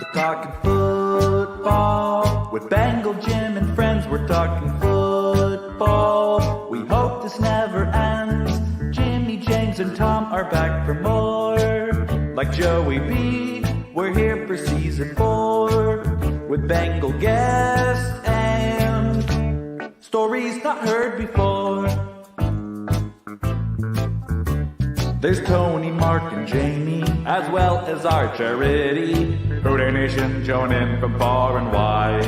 We're talking football with Bengal Jim and friends. We're talking football. We hope this never ends. Jimmy, James, and Tom are back for more. Like Joey B, we're here for season 4 with Bengal guests and stories not heard before. There's Tony, Mark, and Jamie, as well as our charity, Hooday Nation, joining from far and wide.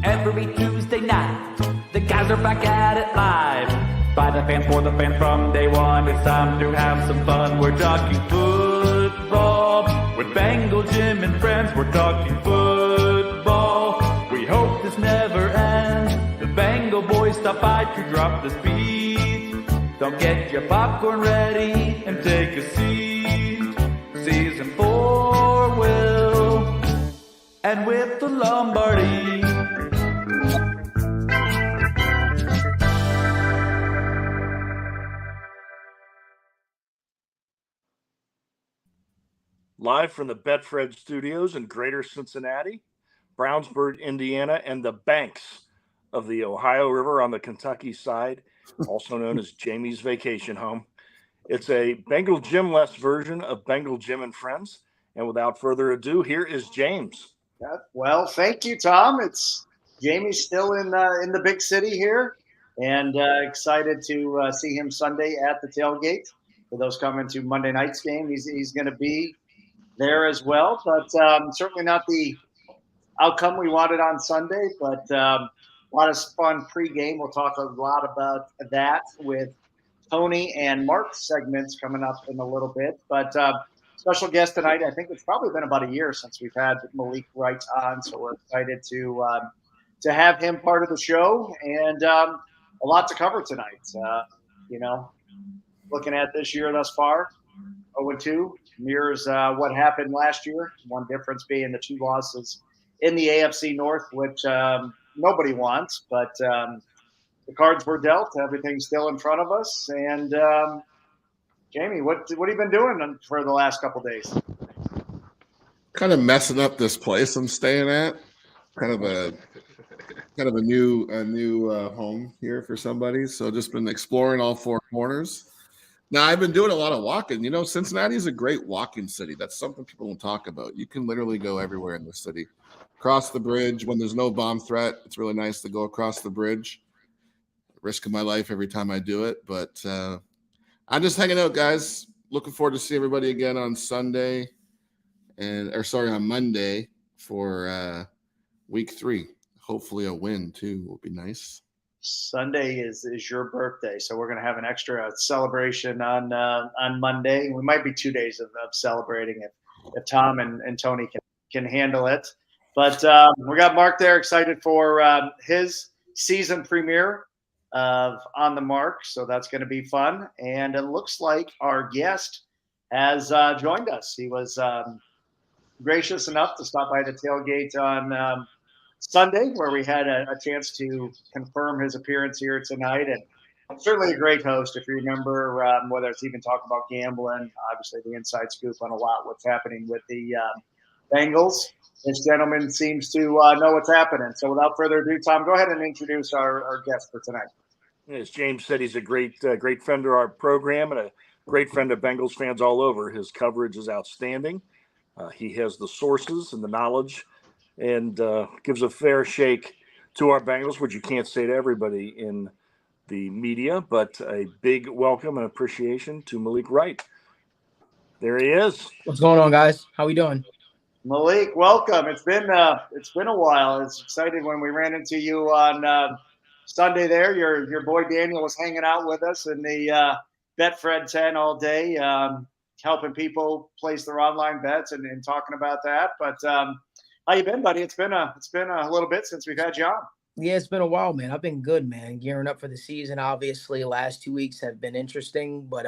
Every Tuesday night, the guys are back at it live. By the fans, for the fans, from day one, it's time to have some fun. We're talking football with Bengal Jim and friends. We're talking football. We hope this never ends. The Bengal boys stop by to drop the speed. Don't get your popcorn ready and take a seat. Season 4 will end with the Lombardi. Live from the Betfred Studios in Greater Cincinnati, Brownsburg, Indiana, and the banks of the Ohio River on the Kentucky side, also known as Jamie's Vacation Home. It's a Bengal Jim-less version of Bengal Jim and Friends. And without further ado, here is James. Well, thank you, Tom. It's Jamie's still in the big city here, and excited to see him Sunday at the tailgate. For those coming to Monday night's game, he's going to be there as well, but certainly not the outcome we wanted on Sunday, but a lot of fun pregame. We'll talk a lot about that with Tony and Mark's segments coming up in a little bit, but special guest tonight. I think it's probably been about a year since we've had Malik Wright on, so we're excited to have him part of the show, and a lot to cover tonight. Looking at this year thus far, 0-2 mirrors what happened last year. One difference being the 2 losses in the AFC North, which nobody wants, but the cards were dealt. Everything's still in front of us. And Jamie, what have you been doing for the last couple of days? Kind of messing up this place I'm staying at. Kind of a new home here for somebody. So just been exploring all 4 corners. Now, I've been doing a lot of walking. Cincinnati is a great walking city. That's something people don't talk about. You can literally go everywhere in the city. Across the bridge, when there's no bomb threat, it's really nice to go across the bridge. Risking my life every time I do it. But I'm just hanging out, guys. Looking forward to see everybody again on on Monday for week 3. Hopefully a win, too, will be nice. Sunday is your birthday, so we're going to have an extra celebration on Monday. We might be 2 days of celebrating if Tom and Tony can handle it. But we got Mark there, excited for his season premiere of On the Mark, so that's going to be fun. And it looks like our guest has joined us. He was gracious enough to stop by the tailgate on Sunday, where we had a chance to confirm his appearance here tonight, and certainly a great host. If you remember, whether it's even talking about gambling, obviously the inside scoop on a lot what's happening with the Bengals. This gentleman seems to know what's happening. So without further ado, Tom, go ahead and introduce our guest for tonight. As James said, he's a great friend of our program and a great friend of Bengals fans all over. His coverage is outstanding. He has the sources and the knowledge, and gives a fair shake to our Bengals, which you can't say to everybody in the media, but a big welcome and appreciation to Malik Wright. There he is. What's going on, guys? How we doing? Malik, welcome. It's been a while. It's exciting when we ran into you on Sunday there. Your boy Daniel was hanging out with us in the Betfred 10 all day, helping people place their online bets and talking about that. But how you been, buddy? It's been a little bit since we've had you on. Yeah, it's been a while, man. I've been good, man. Gearing up for the season. Obviously, the last 2 weeks have been interesting, but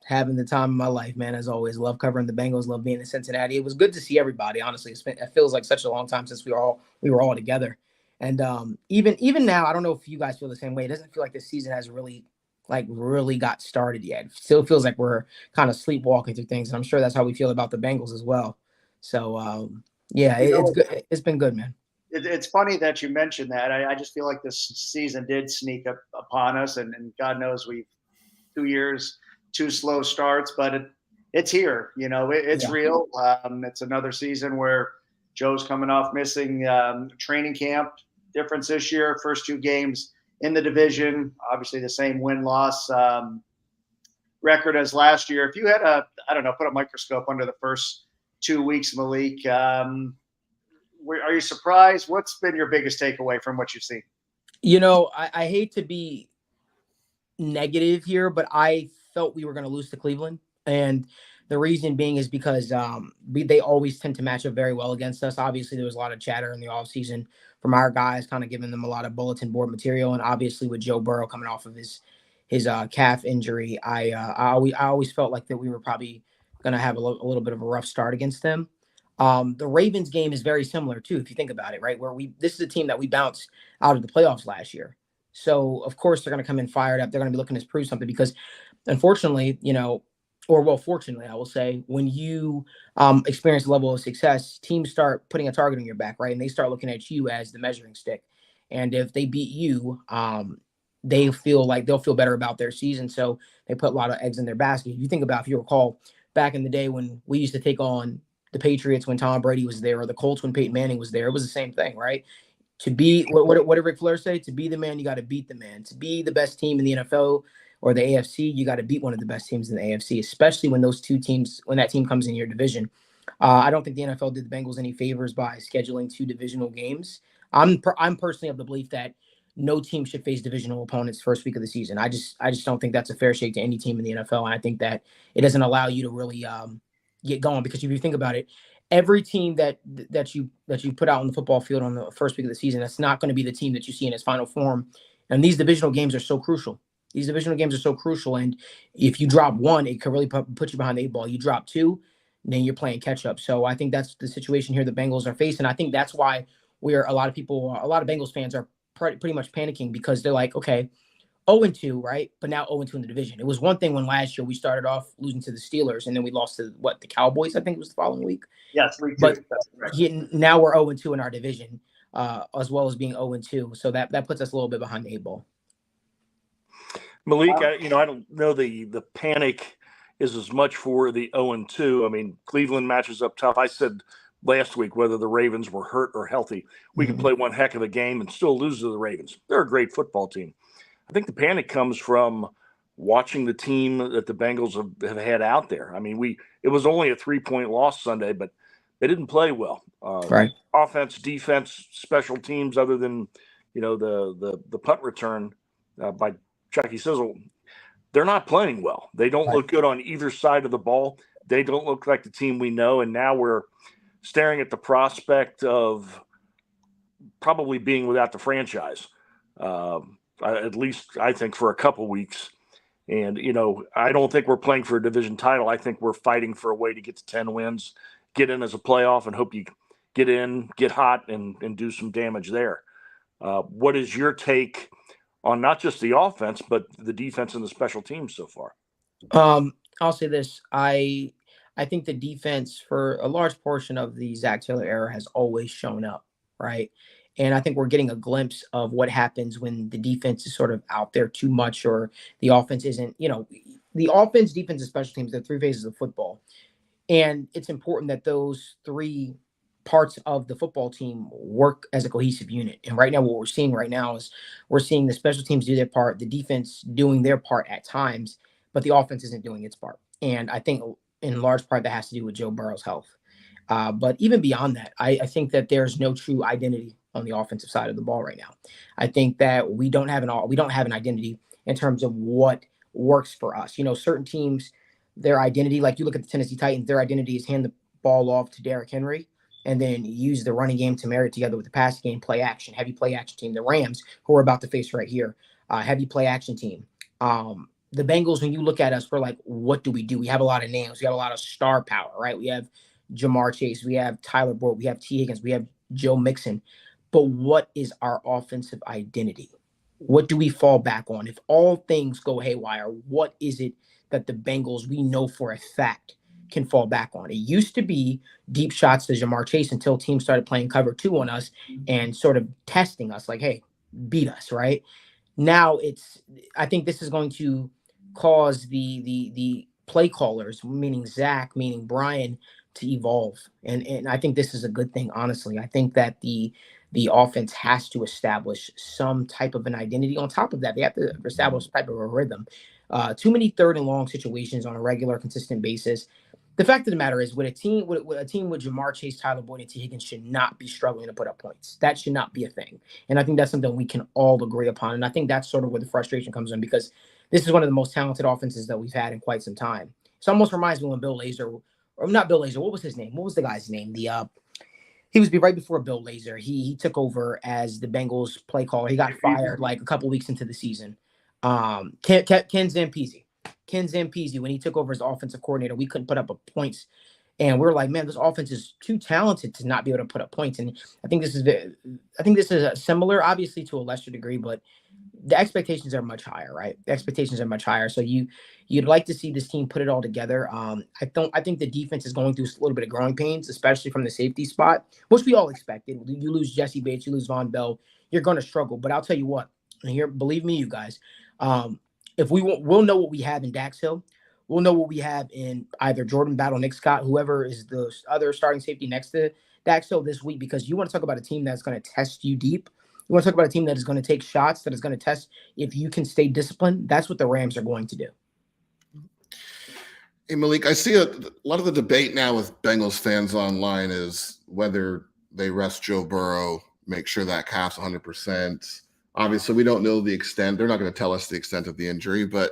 having the time of my life, man. As always, love covering the Bengals. Love being in Cincinnati. It was good to see everybody. Honestly, it feels like such a long time since we were all together. And even now, I don't know if you guys feel the same way. It doesn't feel like this season has really like really got started yet. It still feels like we're kind of sleepwalking through things. And I'm sure that's how we feel about the Bengals as well. So yeah, it's good. It's been good, man. It's funny that you mentioned that. I just feel like this season did sneak up upon us, and God knows we've 2 years, 2 slow starts, but it's here. It's real. It's another season where Joe's coming off missing training camp. Difference this year, first 2 games in the division, obviously the same win-loss record as last year. If you had put a microscope under the first 2 weeks, Malik, are you surprised? What's been your biggest takeaway from what you've seen? I hate to be negative here, but I felt we were going to lose to Cleveland. And the reason being is because they always tend to match up very well against us. Obviously, there was a lot of chatter in the offseason from our guys, kind of giving them a lot of bulletin board material. And obviously, with Joe Burrow coming off of his calf injury, I always felt like that we were probably going to have a little bit of a rough start against them. The Ravens game is very similar too, if you think about it, right? This is a team that we bounced out of the playoffs last year. So of course they're going to come in fired up. They're going to be looking to prove something because unfortunately, fortunately, I will say, when you experience a level of success, teams start putting a target on your back, right? And they start looking at you as the measuring stick. And if they beat you, they feel like they'll feel better about their season. So they put a lot of eggs in their basket. You think about, if you recall, back in the day when we used to take on the Patriots when Tom Brady was there, or the Colts when Peyton Manning was there, it was the same thing, right? To be, what did Ric Flair say? To be the man, you got to beat the man. To be the best team in the NFL or the AFC, you got to beat one of the best teams in the AFC, especially when that team comes in your division. I don't think the NFL did the Bengals any favors by scheduling 2 divisional games. I'm personally of the belief that no team should face divisional opponents first week of the season. I just don't think that's a fair shake to any team in the NFL. And I think that it doesn't allow you to really get going, because if you think about it, every team that you put out on the football field on the first week of the season, that's not going to be the team that you see in its final form. And these divisional games are so crucial. And if you drop one, it could really put you behind the 8 ball. You drop 2, then you're playing catch up. So I think that's the situation here the Bengals are facing. I think that's why a lot of Bengals fans are pretty much panicking, because they're like, okay, 0-2, right? But now 0-2 in the division. It was one thing when last year we started off losing to the Steelers, and then we lost to the Cowboys, I think it was the following week. Yeah, 3-2. But right. Now we're 0-2 in our division, as well as being 0-2. So that puts us a little bit behind the 8 ball. Malik, I don't know the panic is as much for the 0-2. I mean, Cleveland matches up tough. I said last week, whether the Ravens were hurt or healthy, we could play one heck of a game and still lose to the Ravens. They're a great football team. I think the panic comes from watching the team that the Bengals have had out there. I mean, it was only a 3-point loss Sunday, but they didn't play well. Right. Offense, defense, special teams, other than the punt return by Chucky Sizzle, they're not playing well. They don't look good on either side of the ball. They don't look like the team we know, and now we're staring at the prospect of probably being without the franchise. At least I think for a couple weeks. And, I don't think we're playing for a division title. I think we're fighting for a way to get to 10 wins, get in as a playoff, and hope you get in, get hot, and do some damage there. What is your take on not just the offense, but the defense and the special teams so far? I'll say this. I think the defense for a large portion of the Zach Taylor era has always shown up, right? And I think we're getting a glimpse of what happens when the defense is sort of out there too much, or the offense isn't, the offense, defense, and special teams, they're 3 phases of football. And it's important that those 3 parts of the football team work as a cohesive unit. And right now, what we're seeing is we're seeing the special teams do their part, the defense doing their part at times, but the offense isn't doing its part. And I think in large part that has to do with Joe Burrow's health. But even beyond that, I think that there's no true identity on the offensive side of the ball right now. I think that we don't have an identity in terms of what works for us. Certain teams, their identity, like you look at the Tennessee Titans, their identity is hand the ball off to Derrick Henry and then use the running game to marry it together with the passing game, play action, heavy play action team. The Rams, who we're about to face right here, heavy play action team. The Bengals, when you look at us, we're like, what do? We have a lot of names. We have a lot of star power, right? We have Jamar Chase. We have Tyler Boyd. We have T. Higgins. We have Joe Mixon. But what is our offensive identity? What do we fall back on? If all things go haywire, what is it that the Bengals, we know for a fact, can fall back on? It used to be deep shots to Jamar Chase until teams started playing cover two on us and sort of testing us like, hey, beat us, right? Now I think this is going to cause the play callers, meaning Zach, meaning Brian, to evolve. And I think this is a good thing, honestly. I think that the offense has to establish some type of an identity. On top of that, they have to establish some type of a rhythm. Too many third and long situations on a regular, consistent basis. The fact of the matter is, with a team with Jamar Chase, Tyler Boyd, and T. Higgins should not be struggling to put up points. That should not be a thing. And I think that's something we can all agree upon. And I think that's sort of where the frustration comes in, because this is one of the most talented offenses that we've had in quite some time. It almost reminds me when Bill Lazor, or not Bill Lazor, what was his name? What was the guy's name? He was right before Bill Lazor. He took over as the Bengals play caller. He got fired like a couple weeks into the season. Ken Zampese. Ken Zampese, when he took over as offensive coordinator, we couldn't put up points. And we're like, man, this offense is too talented to not be able to put up points. And I think this is similar, obviously to a lesser degree, but the expectations are much higher, right? The expectations are much higher. So you'd like to see this team put it all together. I think the defense is going through a little bit of growing pains, especially from the safety spot, which we all expected. You lose Jesse Bates, you lose Von Bell, you're going to struggle. But I'll tell you what, and here, believe me, you guys, if we'll know what we have in Dax Hill. We'll know what we have in either Jordan Battle, Nick Scott, whoever is the other starting safety next to Dax Hill this week, because you want to talk about a team that's going to test you deep. You want to talk about a team that is going to take shots, that is going to test if you can stay disciplined. That's what the Rams are going to do. Hey, Malik, I see a lot of the debate now with Bengals fans online is whether they rest Joe Burrow, make sure that calf's 100%. Obviously, we don't know the extent. They're not going to tell us the extent of the injury, but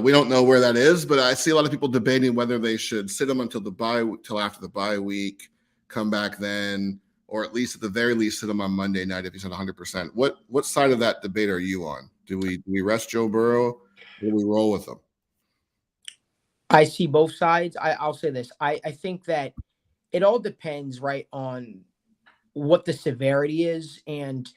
we don't know where that is. But I see a lot of people debating whether they should sit him till after the bye week, come back then, or at least at the very least sit him on Monday night if he's at 100%. What side of that debate are you on? Do we rest Joe Burrow, or do we roll with him? I see both sides. I'll say this. I think that it all depends, right, on what the severity is. And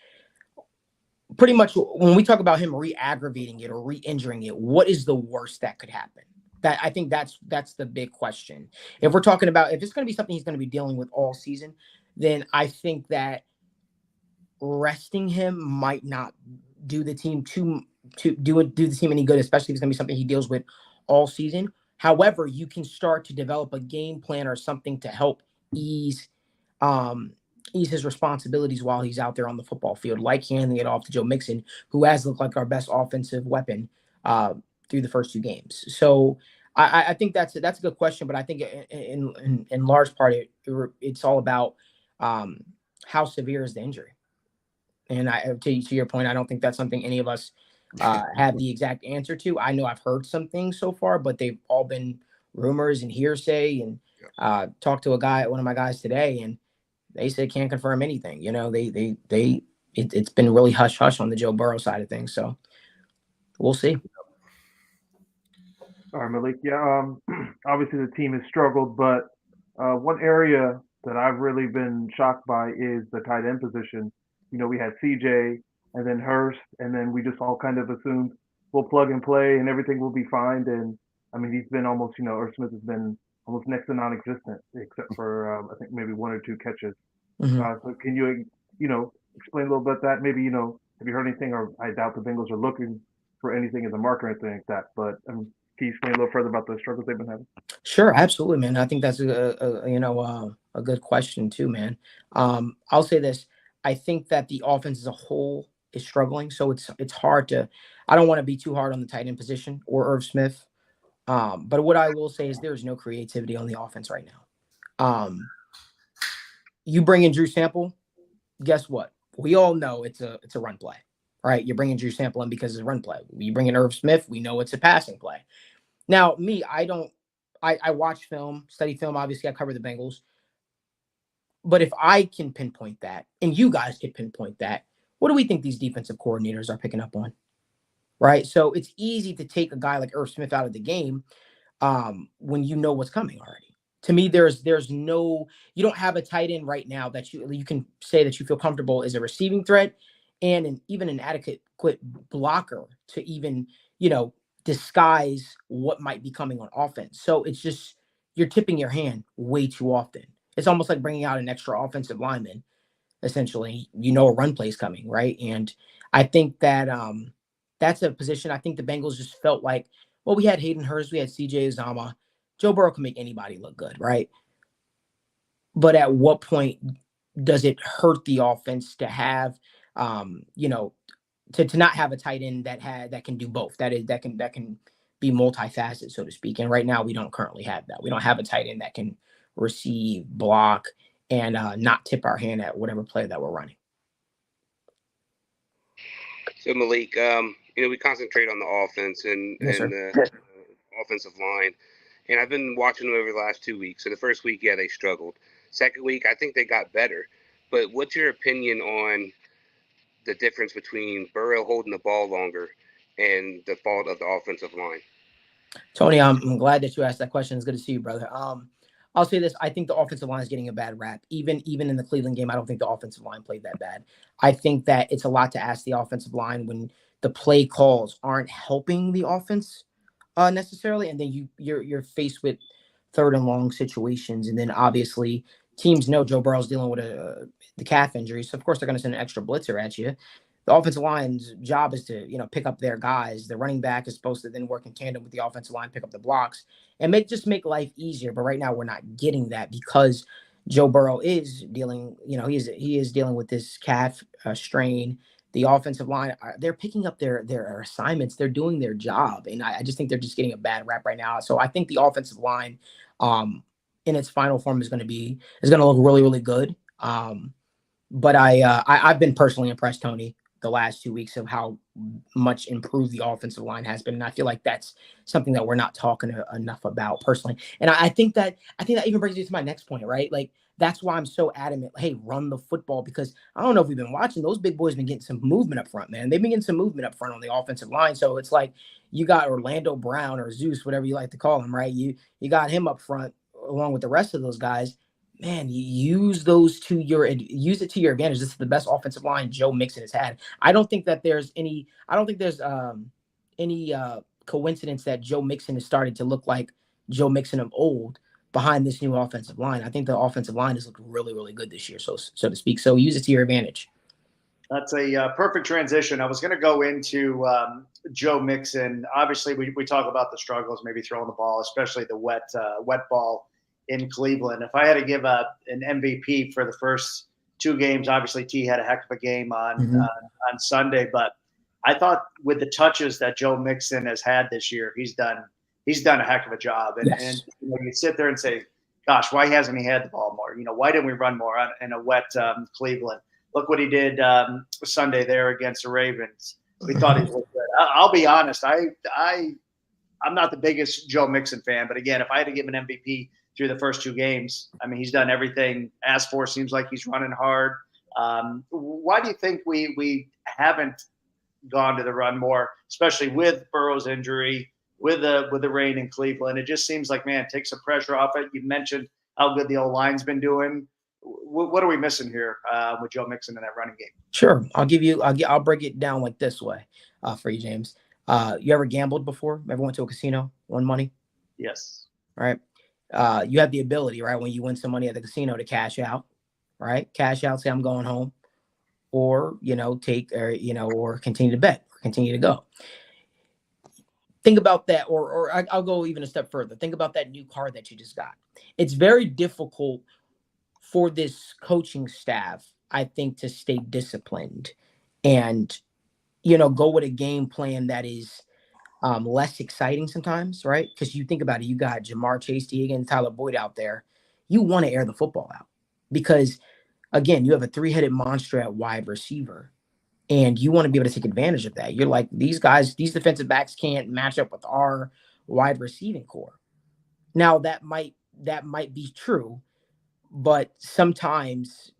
pretty much when we talk about him re-aggravating it or re-injuring it, what is the worst that could happen? I think that's the big question. If we're talking about, if it's going to be something he's going to be dealing with all season, then I think that resting him might not do the team do the team any good, especially if it's going to be something he deals with all season. However, you can start to develop a game plan or something to help ease his responsibilities while he's out there on the football field, like handing it off to Joe Mixon, who has looked like our best offensive weapon through the first two games. So I think that's a good question, but I think in large part it's all about how severe is the injury. And to your point, I don't think that's something any of us have the exact answer to. I know I've heard some things so far, but they've all been rumors and hearsay. And talked to one of my guys today, and they said can't confirm anything. You know, it's been really hush hush on the Joe Burrow side of things. So we'll see. All right, Malik. Yeah, obviously the team has struggled, but one area that I've really been shocked by is the tight end position. You know, we had CJ and then Hurst, and then we just all kind of assumed we'll plug and play and everything will be fine. And I mean, he's been almost, Irv Smith has been almost next to non-existent, except for I think maybe one or two catches. Mm-hmm. So can you, explain a little bit that? Maybe, have you heard anything? Or I doubt the Bengals are looking for anything in the market or anything like that. But can you explain a little further about the struggles they've been having? Sure, absolutely, man. I think that's a good question too, man. I'll say this. I think that the offense as a whole is struggling, so it's hard to. I don't want to be too hard on the tight end position or Irv Smith, but what I will say is there's no creativity on the offense right now. You bring in Drew Sample, guess what? We all know it's a run play, right? You're bringing Drew Sample in because it's a run play. You bring in Irv Smith, we know it's a passing play. Now, me, I watch film, study film. Obviously, I cover the Bengals. But if I can pinpoint that, and you guys can pinpoint that, what do we think these defensive coordinators are picking up on? Right? So it's easy to take a guy like Irv Smith out of the game when you know what's coming already. To me, there's no, you don't have a tight end right now that you can say that you feel comfortable as a receiving threat and even an adequate blocker to even, disguise what might be coming on offense. So it's just, you're tipping your hand way too often. It's almost like bringing out an extra offensive lineman. Essentially, a run play is coming, right? And I think that that's a position I think the Bengals just felt like, well, we had Hayden Hurst, we had CJ Uzama. Joe Burrow can make anybody look good, right? But at what point does it hurt the offense to have, to not have a tight end that can do both, that can be multifaceted, so to speak. And right now we don't currently have that. We don't have a tight end that can receive, block, and not tip our hand at whatever play that we're running. So Malik, we concentrate on the offense and the offensive line, and I've been watching them over the last 2 weeks. So the first week, yeah, they struggled. Second week, I think they got better. But what's your opinion on the difference between Burrow holding the ball longer and the fault of the offensive line? Tony, I'm glad that you asked that question. It's good to see you, brother. I'll say this. I think the offensive line is getting a bad rap. Even in the Cleveland game, I don't think the offensive line played that bad. I think that it's a lot to ask the offensive line when the play calls aren't helping the offense necessarily, and then you're faced with third and long situations, and then obviously teams know Joe Burrow's dealing with the calf injury, so of course they're going to send an extra blitzer at you. The offensive line's job is to, pick up their guys. The running back is supposed to then work in tandem with the offensive line, pick up the blocks, and make life easier. But right now we're not getting that because Joe Burrow is dealing, he is dealing with this calf strain. The offensive line, they're picking up their assignments. They're doing their job, and I just think they're just getting a bad rap right now. So I think the offensive line, in its final form, is going to look really, really good. But I've been personally impressed, Tony, the last 2 weeks of how much improved the offensive line has been. And I feel like that's something that we're not talking enough about personally. And I think that even brings me to my next point, right? Like, that's why I'm so adamant. Hey, run the football, because I don't know if we've been watching, those big boys been getting some movement up front, man. They've been getting some movement up front on the offensive line. So it's like you got Orlando Brown or Zeus, whatever you like to call him, right? You got him up front along with the rest of those guys. Man, you use it to your advantage. This is the best offensive line Joe Mixon has had. I don't think there's any coincidence that Joe Mixon has started to look like Joe Mixon of old behind this new offensive line. I think the offensive line has looked really, really good this year, so to speak. So use it to your advantage. That's a perfect transition. I was going to go into Joe Mixon. Obviously, we talk about the struggles, maybe throwing the ball, especially the wet ball in Cleveland. If I had to give an MVP for the first two games, obviously T had a heck of a game on Sunday, but I thought with the touches that Joe Mixon has had this year, he's done a heck of a job. And, Yes. and you sit there and say, gosh, why hasn't he had the ball more? Why didn't we run more in a wet Cleveland? Look what he did Sunday there against the Ravens. We thought he looked good. I'll be honest. I'm not the biggest Joe Mixon fan, but again, if I had to give an MVP through the first two games, I mean, he's done everything asked for. Seems like he's running hard. Why do you think we haven't gone to the run more, especially with Burrow's injury, with the rain in Cleveland? It just seems like, man, take some pressure off it. You mentioned how good the O-line's been doing. What are we missing here with Joe Mixon in that running game? Sure. I'll break it down like this way for you, James. You ever gambled before? Ever went to a casino, won money? Yes. Right. You have the ability, right, when you win some money at the casino to cash out, right? Cash out, say I'm going home, or, or continue to bet or continue to go. Think about that, or I'll go even a step further. Think about that new car that you just got. It's very difficult for this coaching staff, I think, to stay disciplined and, go with a game plan that is less exciting sometimes, right? Because you think about it, you got Jamar Chase, T. Higgins, Tyler Boyd out there. You want to air the football out because, again, you have a three-headed monster at wide receiver, and you want to be able to take advantage of that. You're like, these defensive backs can't match up with our wide receiving core. Now, that might be true, but sometimes,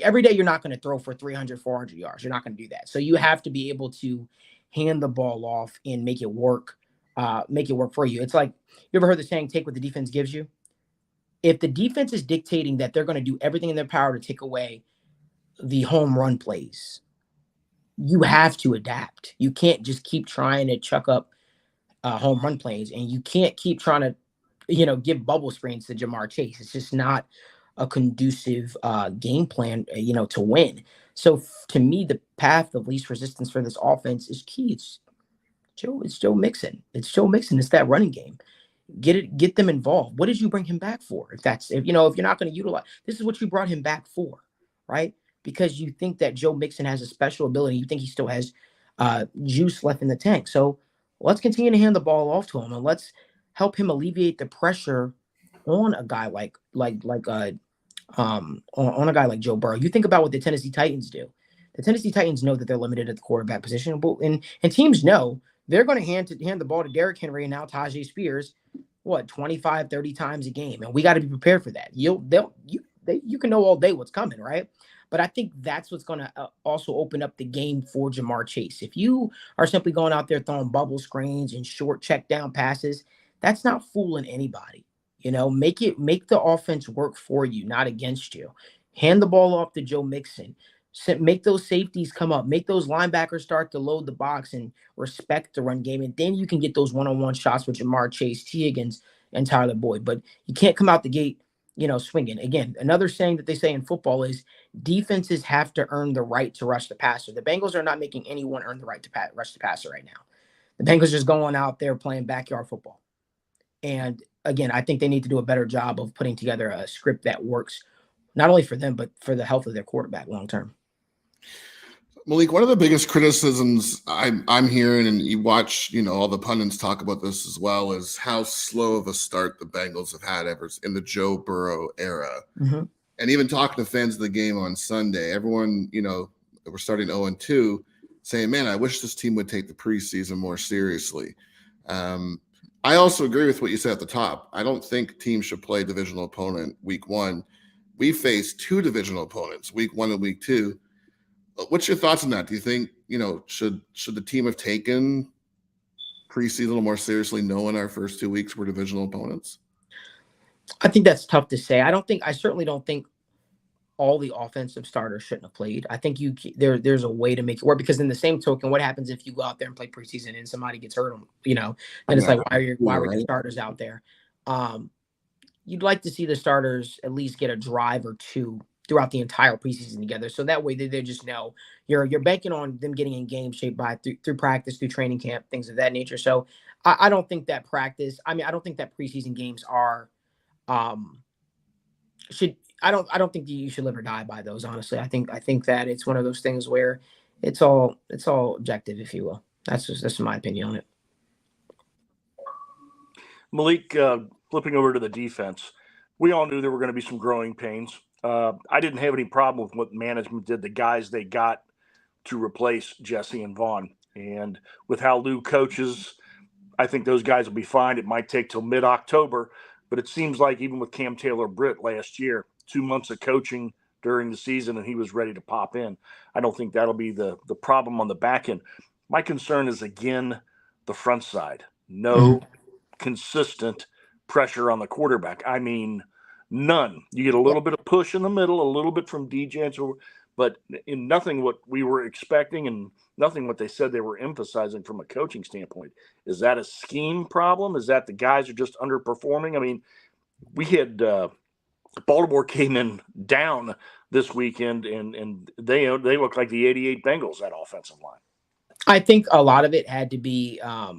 every day you're not going to throw for 300, 400 yards. You're not going to do that. So you have to be able to hand the ball off and make it work for you. It's like, you ever heard the saying, take what the defense gives you? If the defense is dictating that they're going to do everything in their power to take away the home run plays, you have to adapt. You can't just keep trying to chuck up home run plays, and you can't keep trying to, give bubble screens to Jamar Chase. It's just not a conducive game plan, to win. So to me, the path of least resistance for this offense is key. It's Joe Mixon. It's Joe Mixon. It's that running game. Get them involved. What did you bring him back for? If you're not going to utilize, this is what you brought him back for, right? Because you think that Joe Mixon has a special ability. You think he still has juice left in the tank. So let's continue to hand the ball off to him, and let's help him alleviate the pressure on a guy on a guy like Joe Burrow. You think about what the Tennessee Titans do. The Tennessee Titans know that they're limited at the quarterback position, and teams know they're going to hand the ball to Derrick Henry and now Tajay Spears, 25, 30 times a game, and we got to be prepared for that. You can know all day what's coming, right? But I think that's what's going to also open up the game for Jamar Chase. If you are simply going out there throwing bubble screens and short check down passes, that's not fooling anybody. Make the offense work for you, not against you. Hand the ball off to Joe Mixon. Make those safeties come up. Make those linebackers start to load the box and respect the run game. And then you can get those one-on-one shots with Jamar Chase, T. Higgins, and Tyler Boyd. But you can't come out the gate, swinging. Again, another saying that they say in football is defenses have to earn the right to rush the passer. The Bengals are not making anyone earn the right to rush the passer right now. The Bengals are just going out there playing backyard football. And again, I think they need to do a better job of putting together a script that works not only for them, but for the health of their quarterback long term. Malik, one of the biggest criticisms I'm hearing, and you watch, all the pundits talk about this as well, is how slow of a start the Bengals have had ever in the Joe Burrow era. Mm-hmm. And even talking to fans of the game on Sunday, everyone, we're starting 0-2, saying, man, I wish this team would take the preseason more seriously. I also agree with what you said at the top. I don't think teams should play divisional opponent week 1. We faced 2 divisional opponents, week 1 and week 2. What's your thoughts on that? Do you think, should the team have taken preseason a little more seriously, knowing our first 2 weeks were divisional opponents? I think that's tough to say. I certainly don't think all the offensive starters shouldn't have played. I think there's a way to make it work, because in the same token, what happens if you go out there and play preseason and somebody gets hurt? Then it's like, why were your starters out there? You'd like to see the starters at least get a drive or two throughout the entire preseason together. So that way they just know you're banking on them getting in game shape through practice, through training camp, things of that nature. So I don't think that I don't think that preseason games are, I don't think you should live or die by those. Honestly, I think that it's one of those things where it's all objective, if you will. That's my opinion on it. Malik, flipping over to the defense, we all knew there were going to be some growing pains. I didn't have any problem with what management did, the guys they got to replace Jesse and Vaughn. And with how Lou coaches, I think those guys will be fine. It might take till mid-October, but it seems like even with Cam Taylor-Britt last year, 2 months of coaching during the season, and he was ready to pop in. I don't think that'll be the problem on the back end. My concern is, again, the front side. No consistent pressure on the quarterback. I mean, none. You get a little bit of push in the middle, a little bit from DJ, but in nothing what we were expecting and nothing what they said they were emphasizing from a coaching standpoint. Is that a scheme problem? Is that the guys are just underperforming? I mean, we had Baltimore came in down this weekend, and they look like the 88 Bengals, that offensive line. I think a lot of it had to be I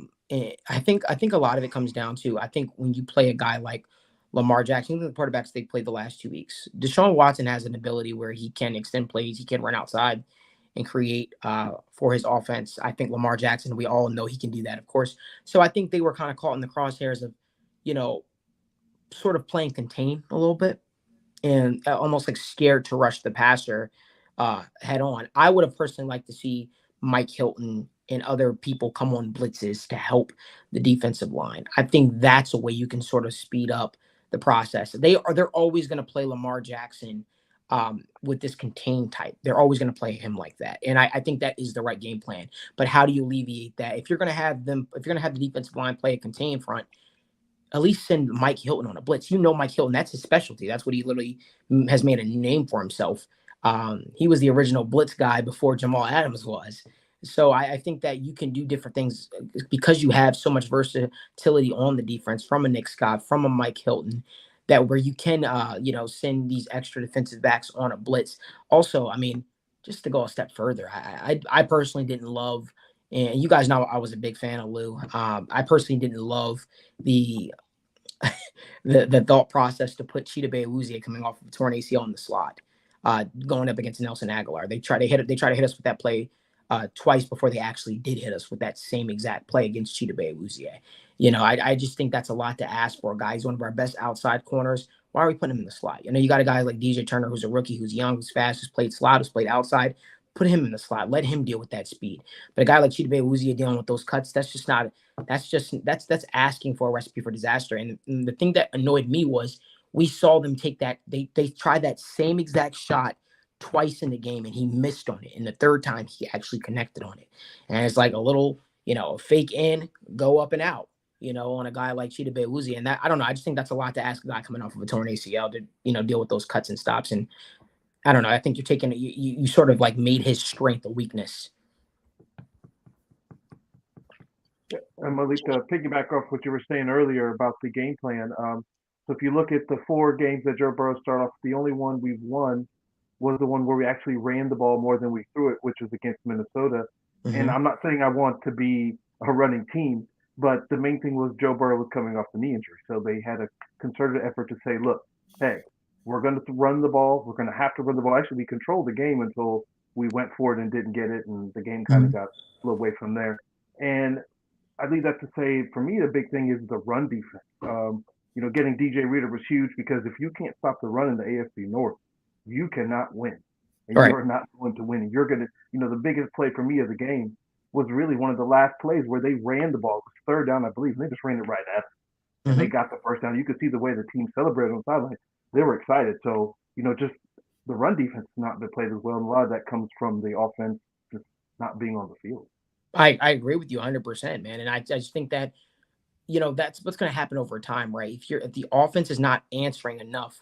think a lot of it comes down to, I think when you play a guy like Lamar Jackson, the quarterbacks they played the last 2 weeks, Deshaun Watson has an ability where he can extend plays, he can run outside and create for his offense. I think Lamar Jackson, we all know he can do that, of course. So I think they were kind of caught in the crosshairs of, sort of playing contain a little bit and almost like scared to rush the passer head on. I would have personally liked to see Mike Hilton and other people come on blitzes to help the defensive line. I think that's a way you can sort of speed up the process. They're always going to play Lamar Jackson with this contained type. They're always going to play him like that. And I think that is the right game plan. But how do you alleviate that? If you're going to have the defensive line play a contain front, at least send Mike Hilton on a blitz. Mike Hilton, that's his specialty. That's what he literally has made a name for himself. He was the original blitz guy before Jamal Adams was. So I think that you can do different things because you have so much versatility on the defense from a Nick Scott, from a Mike Hilton, that where you can, send these extra defensive backs on a blitz. Also, I mean, just to go a step further, I personally didn't love, and you guys know I was a big fan of Lou. I personally didn't love the the thought process to put Cheetah Bay-Awuzie coming off of a torn ACL in the slot, going up against Nelson Aguilar. They try to hit us with that play twice before they actually did hit us with that same exact play against Cheetah Bay-Awuzie. I just think that's a lot to ask for a guy. He's one of our best outside corners. Why are we putting him in the slot? You got a guy like DJ Turner, who's a rookie, who's young, who's fast, who's played slot, who's played outside. Put him in the slot. Let him deal with that speed. But a guy like Cheetah Bay-Awuzie dealing with those cuts, that's asking for a recipe for disaster. And the thing that annoyed me was we saw them take that. They tried that same exact shot twice in the game, and he missed on it. And the third time, he actually connected on it. And it's like a little, fake in, go up and out, on a guy like Cheetah Bay-Awuzie. And that, I don't know. I just think that's a lot to ask a guy coming off of a torn ACL to, deal with those cuts and stops. And I don't know. I think you're taking you sort of like made his strength a weakness. And Malik, piggyback off what you were saying earlier about the game plan. So if you look at the 4 games that Joe Burrow started off, the only one we've won was the one where we actually ran the ball more than we threw it, which was against Minnesota. Mm-hmm. And I'm not saying I want to be a running team, but the main thing was Joe Burrow was coming off the knee injury. So they had a concerted effort to say, look, hey, we're going to run the ball. We're going to have to run the ball. Actually, we controlled the game until we went for it and didn't get it, and the game kind of got a little away from there. And I think that's to say, for me, the big thing is the run defense. Getting DJ Reader was huge because if you can't stop the run in the AFC North, you cannot win. And right. You're not going to win. And you're going to, the biggest play for me of the game was really one of the last plays where they ran the ball. It was third down, I believe, and they just ran it right at us. And they got the first down. You could see the way the team celebrated on the sideline. They were excited. So, just the run defense not been played as well. And a lot of that comes from the offense just not being on the field. I agree with you 100%, man. And I just think that, that's what's going to happen over time, right? If the offense is not answering enough,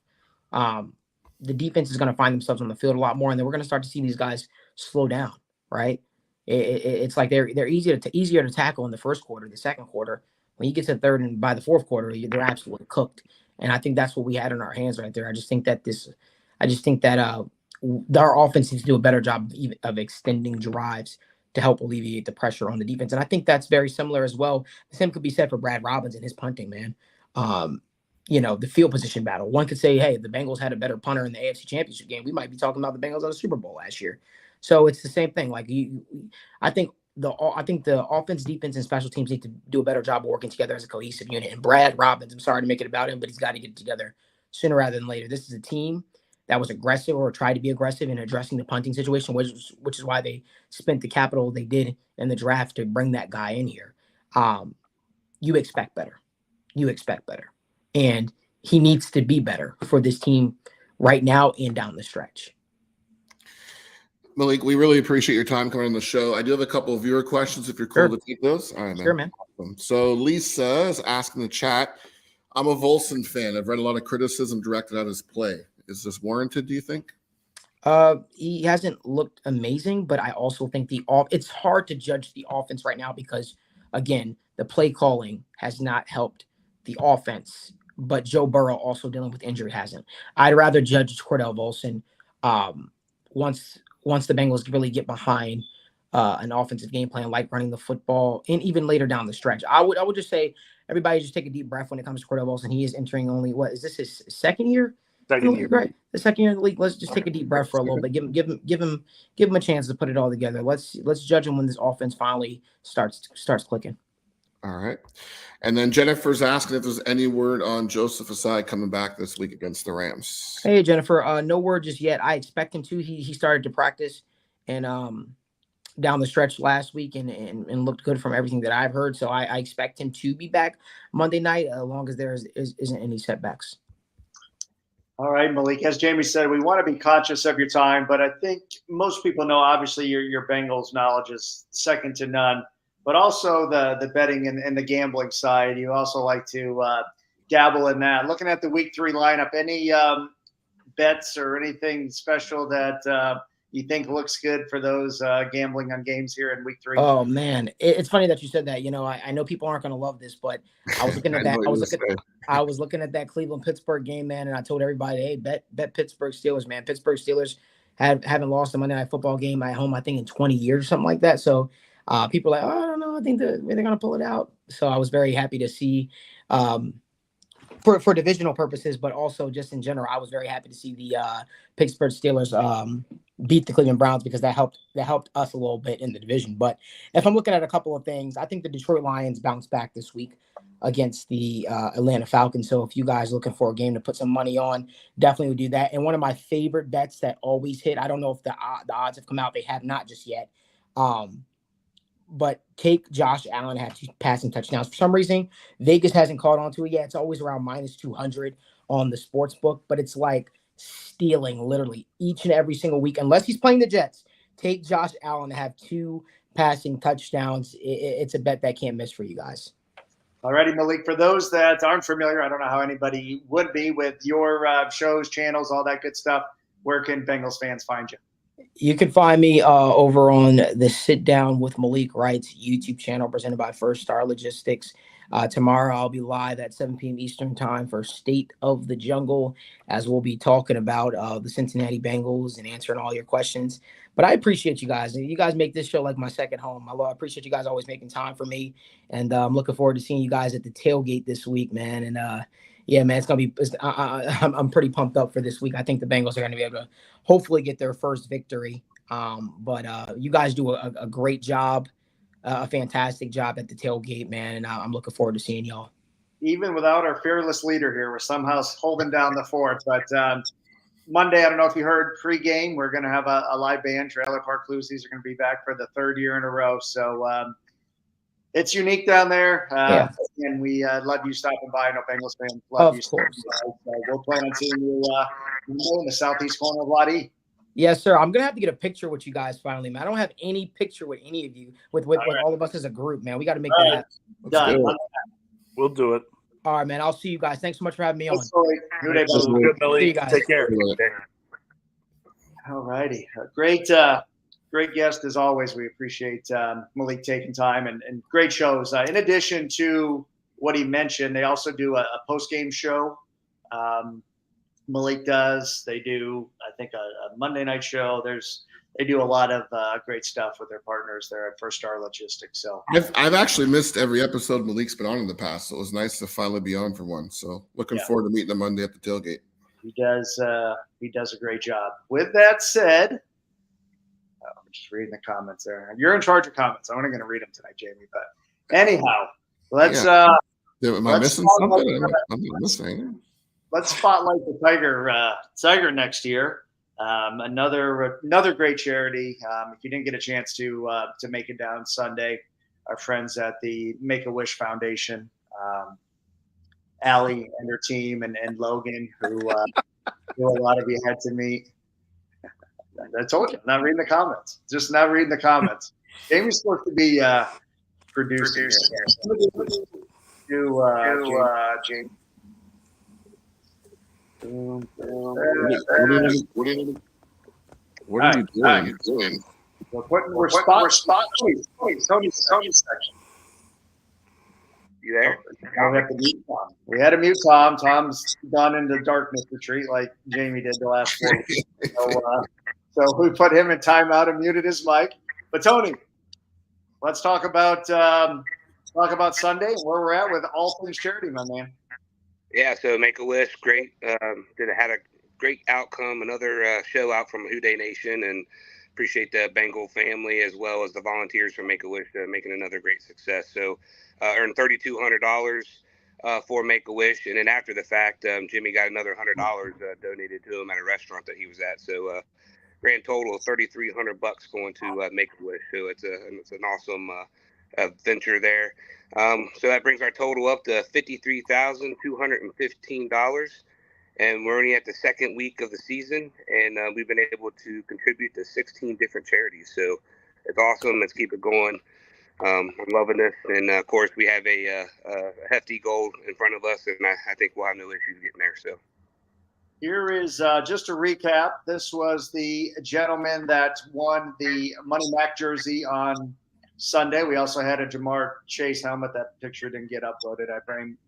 the defense is going to find themselves on the field a lot more. And then we're going to start to see these guys slow down, right? It's like they're easier to tackle in the first quarter, the second quarter. When you get to the third and by the fourth quarter, they're absolutely cooked. And I think that's what we had in our hands right there. I just think that our offense needs to do a better job of extending drives to help alleviate the pressure on the defense. And I think that's very similar as well. The same could be said for Brad Robbins and his punting, man. The field position battle. One could say, hey, the Bengals had a better punter in the AFC Championship game. We might be talking about the Bengals on the Super Bowl last year. So it's the same thing. Like I think the offense, defense, and special teams need to do a better job of working together as a cohesive unit. And Brad Robbins, I'm sorry to make it about him, but he's got to get it together sooner rather than later. This is a team that was aggressive or tried to be aggressive in addressing the punting situation, which is why they spent the capital they did in the draft to bring that guy in here. You expect better. And he needs to be better for this team right now and down the stretch. Malik, we really appreciate your time coming on the show. I do have a couple of viewer questions if you're cool to take those. All right, man. Sure, man. Awesome. So Lisa is asking in the chat, I'm a Volson fan. I've read a lot of criticism directed at his play. Is this warranted, do you think? He hasn't looked amazing, but I also think it's hard to judge the offense right now because, again, the play calling has not helped the offense, but Joe Burrow also dealing with injury hasn't. I'd rather judge Cordell Volson once the Bengals really get behind an offensive game plan like running the football and even later down the stretch. I would just say everybody just take a deep breath when it comes to Cordell Volson. He is entering only is this his second year? Second year. Right. The second year in the league. Let's just take a deep breath for a little bit. Give him a chance to put it all together. Let's judge him when this offense finally starts clicking. All right. And then Jennifer's asking if there's any word on Joseph Asai coming back this week against the Rams. Hey, Jennifer. No word just yet. I expect him to. He started to practice and down the stretch last week and looked good from everything that I've heard. So I expect him to be back Monday night as long as there isn't any setbacks. All right, Malik. As Jamie said, we want to be conscious of your time, but I think most people know, obviously, your Bengals knowledge is second to none. But also the betting and the gambling side, you also like to dabble in that. Looking at the Week 3 lineup, any bets or anything special that you think looks good for those gambling on games here in week 3? Oh man, it's funny that you said that. I know people aren't going to love this, but I was looking at that. I was looking at that Cleveland Pittsburgh game, man, and I told everybody, hey, bet Pittsburgh Steelers, man. Pittsburgh Steelers haven't lost a Monday Night Football game at home, I think, in 20 years or something like that. So people are like, oh, I don't know, I think they're going to pull it out. So I was very happy to see. For divisional purposes, but also just in general, I was very happy to see the Pittsburgh Steelers beat the Cleveland Browns because that helped us a little bit in the division. But if I'm looking at a couple of things, I think the Detroit Lions bounced back this week against the Atlanta Falcons. So if you guys are looking for a game to put some money on, definitely would do that. And one of my favorite bets that always hit, I don't know if the odds have come out. They have not just yet. But take Josh Allen to have 2 passing touchdowns. For some reason, Vegas hasn't caught on to it yet. It's always around -200 on the sports book, but it's like stealing literally each and every single week, unless he's playing the Jets. Take Josh Allen to have 2 passing touchdowns. It's a bet that can't miss for you guys. Alrighty, Malik. For those that aren't familiar, I don't know how anybody would be with your shows, channels, all that good stuff. Where can Bengals fans find you? You can find me over on the Sit Down with Malik Wright's YouTube channel presented by First Star Logistics. Tomorrow I'll be live at 7 p.m. Eastern time for State of the Jungle, as we'll be talking about the Cincinnati Bengals and answering all your questions. But I appreciate you guys. You guys make this show like my second home. I appreciate you guys always making time for me. And I'm looking forward to seeing you guys at the tailgate this week, man. And yeah, man, it's going to be I'm pretty pumped up for this week. I think the Bengals are going to be able to hopefully get their first victory. But you guys do a great job, a fantastic job at the tailgate, man. And I'm looking forward to seeing y'all. Even without our fearless leader here, we're somehow holding down the fort. But Monday, I don't know if you heard pregame, we're going to have a live band. Trailer Park Bluesies are going to be back for the 3rd year in a row. So it's unique down there. And we love you stopping by. I know Bengals fans love you stopping by. So we'll plan on seeing you in the southeast corner of Wadi. Yes, sir. I'm gonna have to get a picture with you guys finally, man. I don't have any picture with any of you, with all of us as a group, man. We got to make that happen. Done. We'll do it. All right, man. I'll see you guys. Thanks so much for having me on. Good, See you guys. Take care. All righty. Great guest as always. We appreciate Malik taking time and great shows. In addition to what he mentioned, they also do a post-game show. Malik does. They do, I think, a Monday night show. They do a lot of great stuff with their partners there at First Star Logistics. So I've actually missed every episode Malik's been on in the past, so it was nice to finally be on for one. So looking forward to meeting him Monday at the tailgate. He does a great job. With that said, I'm just reading the comments there. You're in charge of comments. I'm only going to read them tonight, Jamie. But anyhow, let's. Am I missing something? I'm not missing. Let's spotlight the Tiger next year. Another great charity. If you didn't get a chance to make it down Sunday, our friends at the Make-A-Wish Foundation, Allie and her team, and Logan, who a lot of you had to meet. I told you, I'm not reading the comments. Just not reading the comments. Jamie's supposed to be producing. Jamie. What are you doing? We're spot. Tony's section. You there? We have to mute Tom. We had to mute Tom. Tom's gone into darkness retreat like Jamie did the last 4 weeks. So we put him in timeout and muted his mic. But Tony, let's talk about Sunday and where we're at with all things charity, my man. Yeah, so Make-A-Wish, great. Had a great outcome. Another show out from Who Dey Nation, and appreciate the Bengal family as well as the volunteers from Make-A-Wish making another great success. So earned $3,200 for Make-A-Wish, and then after the fact, Jimmy got another $100 donated to him at a restaurant that he was at. So grand total of $3,300 going to Make-A-Wish. So it's an awesome venture there. So that brings our total up to $53,215. And we're only at the second week of the season, and we've been able to contribute to 16 different charities. So it's awesome. Let's keep it going. I'm loving this. And, of course, we have a hefty goal in front of us, and I think we'll have no issues getting there. So. Here is just a recap. This was the gentleman that won the Money Mac jersey on Sunday. We also had a Jamar Chase helmet. That picture didn't get uploaded. I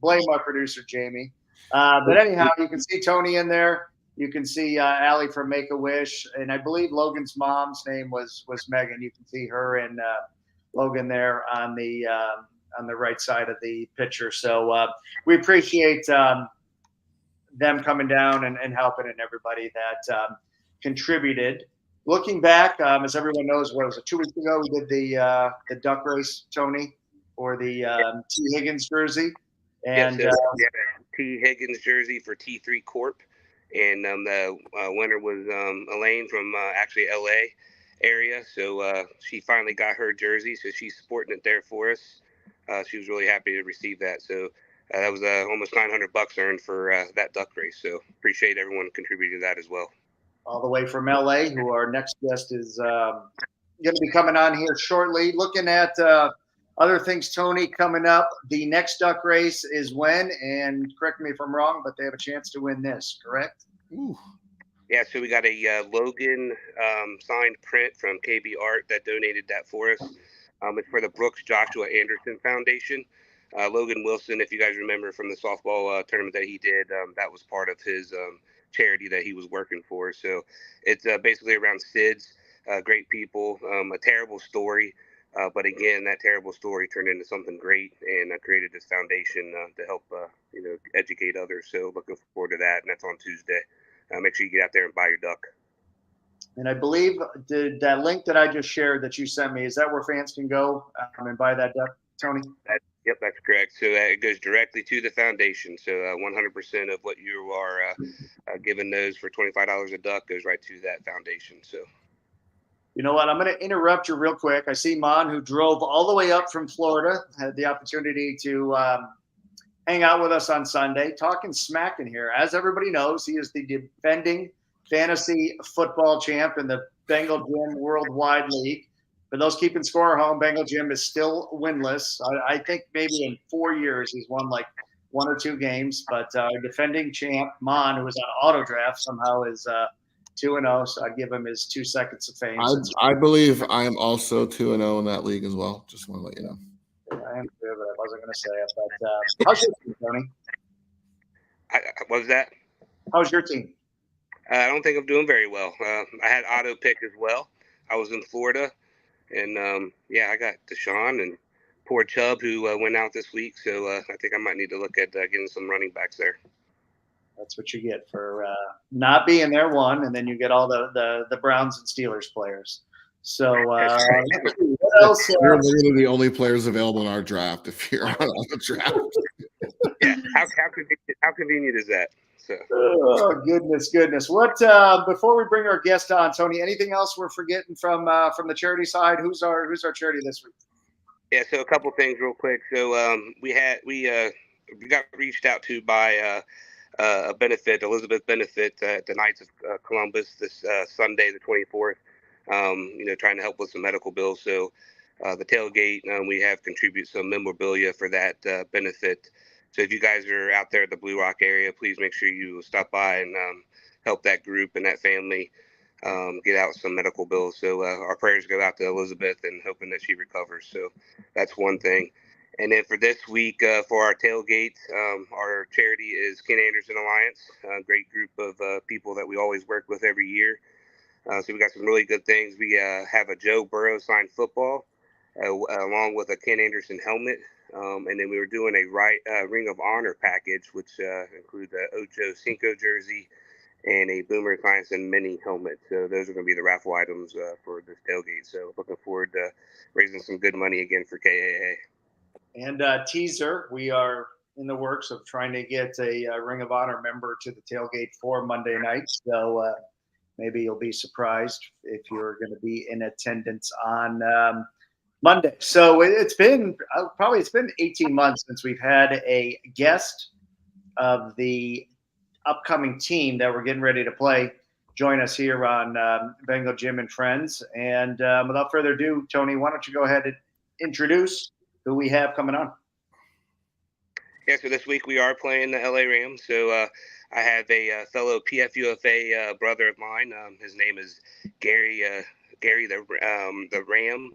blame my producer, Jamie. But anyhow, you can see Tony in there. You can see Allie from Make-A-Wish. And I believe Logan's mom's name was Megan. You can see her and Logan there on the right side of the picture. So we appreciate them coming down and helping, and everybody that contributed. Looking back, as everyone knows, what was it, 2 weeks ago, we did the duck race, Tony, or the T. Higgins jersey. And yes, T. Higgins jersey for T3 Corp. And the winner was Elaine from actually LA area. So she finally got her jersey. So she's sporting it there for us. She was really happy to receive that. So that was almost $900 earned for that duck race. So appreciate everyone contributing to that as well. All the way from LA, who our next guest is going to be coming on here shortly. Looking at other things, Tony, coming up. The next duck race is when? And correct me if I'm wrong, but they have a chance to win this, correct? Ooh. Yeah, so we got a Logan signed print from KB Art that donated that for us. It's for the Brooks Joshua Anderson Foundation. Logan Wilson, if you guys remember from the softball tournament that he did, that was part of his charity that he was working for. So it's basically around SIDS, great people, a terrible story. But again, that terrible story turned into something great, and created this foundation to help, educate others. So looking forward to that, and that's on Tuesday. Make sure you get out there and buy your duck. And I believe that link that I just shared that you sent me, is that where fans can go and buy that duck, Tony? Yep, that's correct. So it goes directly to the foundation. So 100% of what you are giving those for $25 a duck goes right to that foundation. So. You know what? I'm going to interrupt you real quick. I see Mon, who drove all the way up from Florida, had the opportunity to hang out with us on Sunday, talking smack in here. As everybody knows, he is the defending fantasy football champ in the Bengal Gym Worldwide League. For those keeping score at home, Bengal Gym is still winless. I think maybe in 4 years he's won like 1 or 2 games. But defending champ Mon, who was on auto draft, somehow is 2-0. So I'd give him his 2 seconds of fame. I believe I am also 2-0 in that league as well. Just want to let you know. I am too, but I wasn't going to say it. But how's your team, Tony? What was that? How's your team? I don't think I'm doing very well. I had auto pick as well. I was in Florida. And, I got Deshaun and poor Chubb, who went out this week. So I think I might need to look at getting some running backs there. That's what you get for not being there, one. And then you get all the Browns and Steelers players. So what else? You're literally the only players available in our draft if you're on the draft. Yeah, how convenient is that? So. Oh goodness! What before we bring our guest on, Tony? Anything else we're forgetting from the charity side? Who's our charity this week? Yeah, so a couple things real quick. So we got reached out to by a benefit, Elizabeth benefit at the Knights of Columbus this Sunday, the 24th. Trying to help with some medical bills. So the tailgate, we have contributed some memorabilia for that benefit. So if you guys are out there at the Blue Rock area, please make sure you stop by and help that group and that family get out some medical bills. So our prayers go out to Elizabeth and hoping that she recovers. So that's one thing. And then for this week, for our tailgate, our charity is Ken Anderson Alliance, a great group of people that we always work with every year. So we got some really good things. We have a Joe Burrow signed football along with a Ken Anderson helmet. And then we were doing a Ring of Honor package, which includes a Ocho Cinco jersey and a Boomer Esiason mini helmet. So those are going to be the raffle items for this tailgate. So looking forward to raising some good money again for KAA. And teaser, we are in the works of trying to get a Ring of Honor member to the tailgate for Monday night. So maybe you'll be surprised if you're going to be in attendance on Monday. So it's been 18 months since we've had a guest of the upcoming team that we're getting ready to play join us here on Bengal Jim and Friends. And without further ado, Tony, why don't you go ahead and introduce who we have coming on? Yeah, so this week we are playing the LA Rams. So I have a fellow PFUFA brother of mine. His name is Gary. Gary the Ram.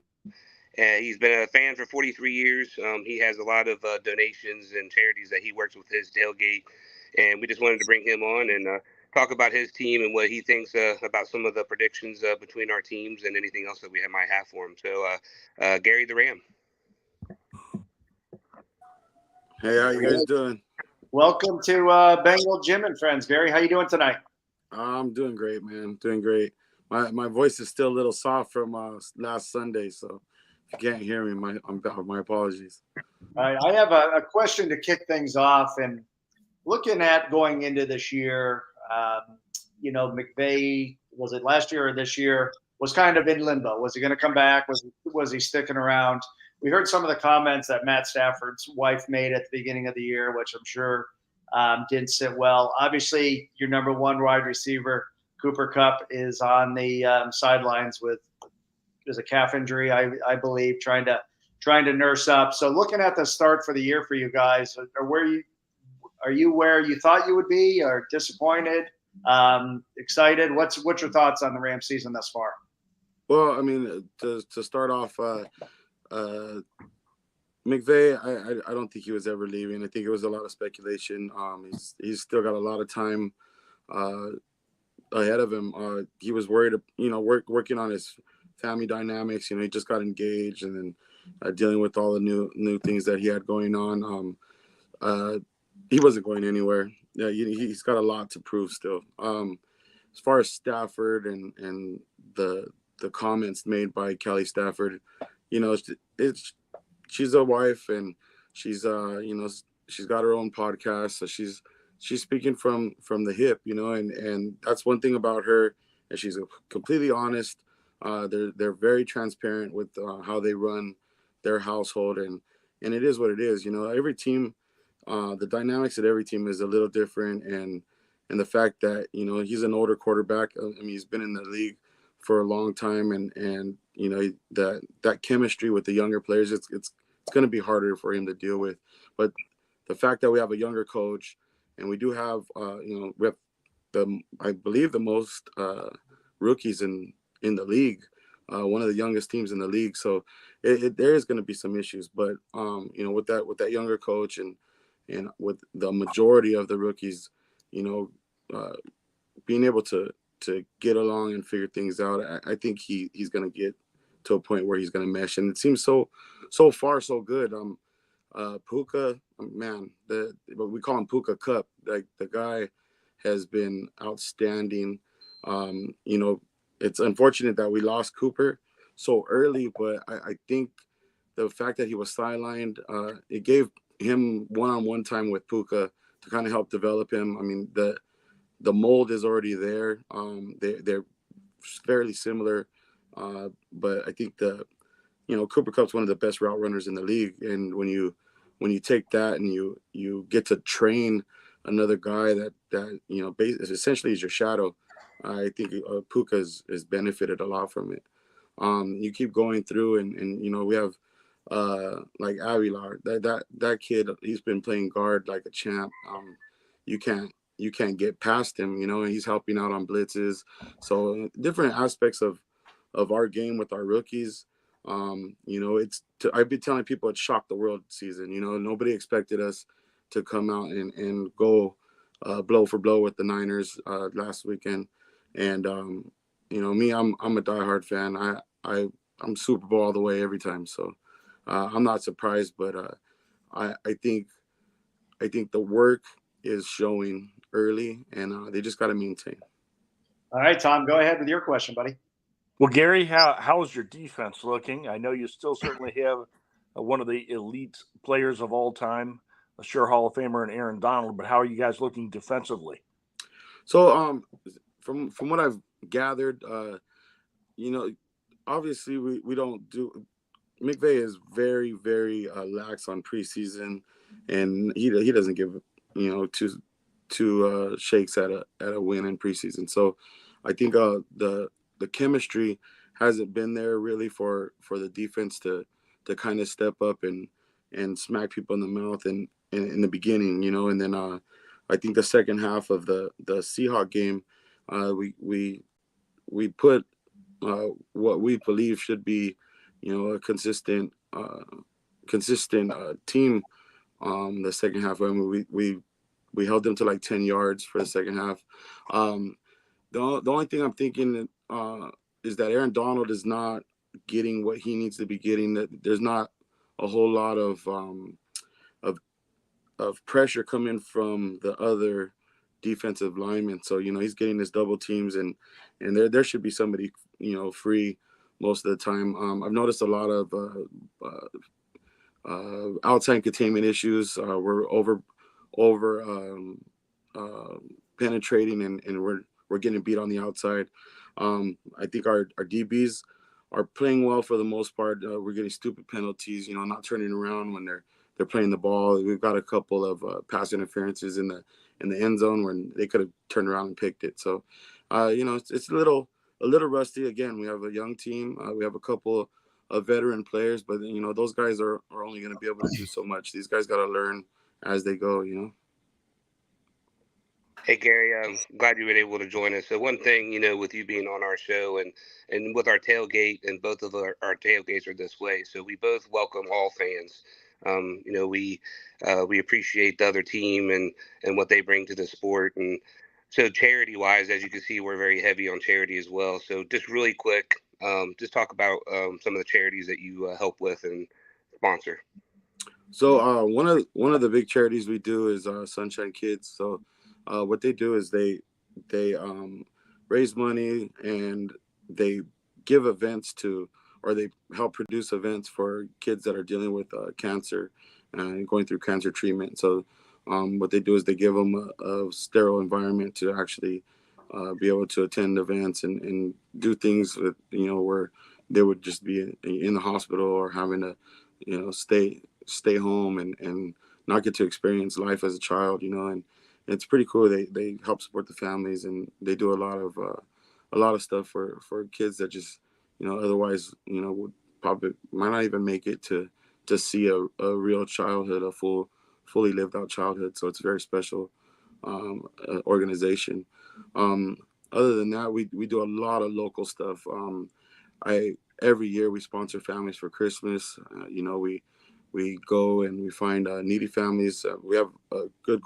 He's been a fan for 43 years. He has a lot of donations and charities that he works with his tailgate, and we just wanted to bring him on and talk about his team and what he thinks about some of the predictions between our teams and anything else that we might have for him. So, Gary the Ram. Hey, how you guys doing? Welcome to Bengal Gym and Friends. Gary, how you doing tonight? I'm doing great, man. Doing great. My voice is still a little soft from last Sunday, so if you can't hear me, my apologies. All right, I have a question to kick things off. And looking at going into this year, McVay, was it last year or this year, was kind of in limbo. Was he going to come back? Was he sticking around? We heard some of the comments that Matt Stafford's wife made at the beginning of the year, which I'm sure didn't sit well. Obviously, your number one wide receiver, Cooper Kupp, is on the sidelines with there's a calf injury, I believe, trying to nurse up. So looking at the start for the year for you guys, are you where you thought you would be, or disappointed, excited? What's your thoughts on the Rams season thus far? Well, I mean, to start off, McVay, I don't think he was ever leaving. I think it was a lot of speculation. He's still got a lot of time ahead of him. He was worried, working on his family dynamics. He just got engaged, and then dealing with all the new things that he had going on. He wasn't going anywhere. Yeah, he's got a lot to prove still. As far as Stafford and the comments made by Kelly Stafford, she's a wife, and she's she's got her own podcast, so she's speaking from the hip, and that's one thing about her, and she's completely honest. They're very transparent with how they run their household, and it is what it is. Every team, the dynamics at every team is a little different, and the fact that he's an older quarterback. I mean, he's been in the league for a long time, and that chemistry with the younger players, it's going to be harder for him to deal with. But the fact that we have a younger coach, and we do have we have I believe the most rookies in the league, one of the youngest teams in the league. So there is going to be some issues, but with that younger coach and with the majority of the rookies, being able to get along and figure things out, I think he's going to get to a point where he's going to mesh, and it seems so far so good. Puka, man, we call him Puka Kupp. Like, the guy has been outstanding. It's unfortunate that we lost Cooper so early, but I think the fact that he was sidelined, it gave him one-on-one time with Puka to kind of help develop him. I mean, the mold is already there. They're fairly similar, but I think Cooper Kupp's one of the best route runners in the league, and when you take that and you get to train another guy that essentially is your shadow, I think Puka has benefited a lot from it. You keep going through, and we have like Aguilar, that kid, he's been playing guard like a champ. You can't get past him, and he's helping out on blitzes. So different aspects of our game with our rookies. I've been telling people it's shocked the world season. Nobody expected us to come out and go blow for blow with the Niners last weekend. And me, I'm a diehard fan. I'm Super Bowl all the way every time. So I'm not surprised, but I think the work is showing early, and they just got to maintain. All right, Tom, go ahead with your question, buddy. Well, Gary, how is your defense looking? I know you still certainly have one of the elite players of all time, a sure Hall of Famer, and Aaron Donald, but how are you guys looking defensively? So from what I've gathered, obviously we don't do. McVay is very, very lax on preseason, and he doesn't give two shakes at a win in preseason. So I think the chemistry hasn't been there really for the defense to kind of step up and smack people in the mouth. And in the beginning, and then I think the second half of the Seahawk game, we put what we believe should be, a consistent team. The second half, I mean, we held them to like 10 yards for the second half. The only thing I'm thinking is that Aaron Donald is not getting what he needs to be getting. That there's not a whole lot of pressure coming from the other defensive linemen. So he's getting his double teams, and there should be somebody free most of the time. I've noticed a lot of outside containment issues. We're over penetrating, and we're getting beat on the outside. I think our DBs are playing well for the most part. We're getting stupid penalties, not turning around when they're playing the ball. We've got a couple of pass interferences in the end zone when they could have turned around and picked it. So, it's a little rusty. Again, we have a young team. We have a couple of veteran players, but those guys are only going to be able to do so much. These guys got to learn as they go. Hey, Gary, I'm glad you were able to join us. So one thing, with you being on our show and with our tailgate, and both of our tailgates are this way. So we both welcome all fans. We appreciate the other team and what they bring to the sport. And so charity wise, as you can see, we're very heavy on charity as well. So just really quick, just talk about some of the charities that you help with and sponsor. So one of the big charities we do is Sunshine Kids. So what they do is they raise money, and they give events or they help produce events for kids that are dealing with cancer and going through cancer treatment. So what they do is they give them a sterile environment to actually be able to attend events and do things with, where they would just be in the hospital or having to, stay home and not get to experience life as a child, and it's pretty cool. They help support the families, and they do a lot of stuff for kids that just, otherwise, would probably might not even make it to see a real childhood, a fully lived out childhood. So it's a very special organization. Other than that, we do a lot of local stuff. Every year we sponsor families for Christmas. We go and we find needy families. We have a good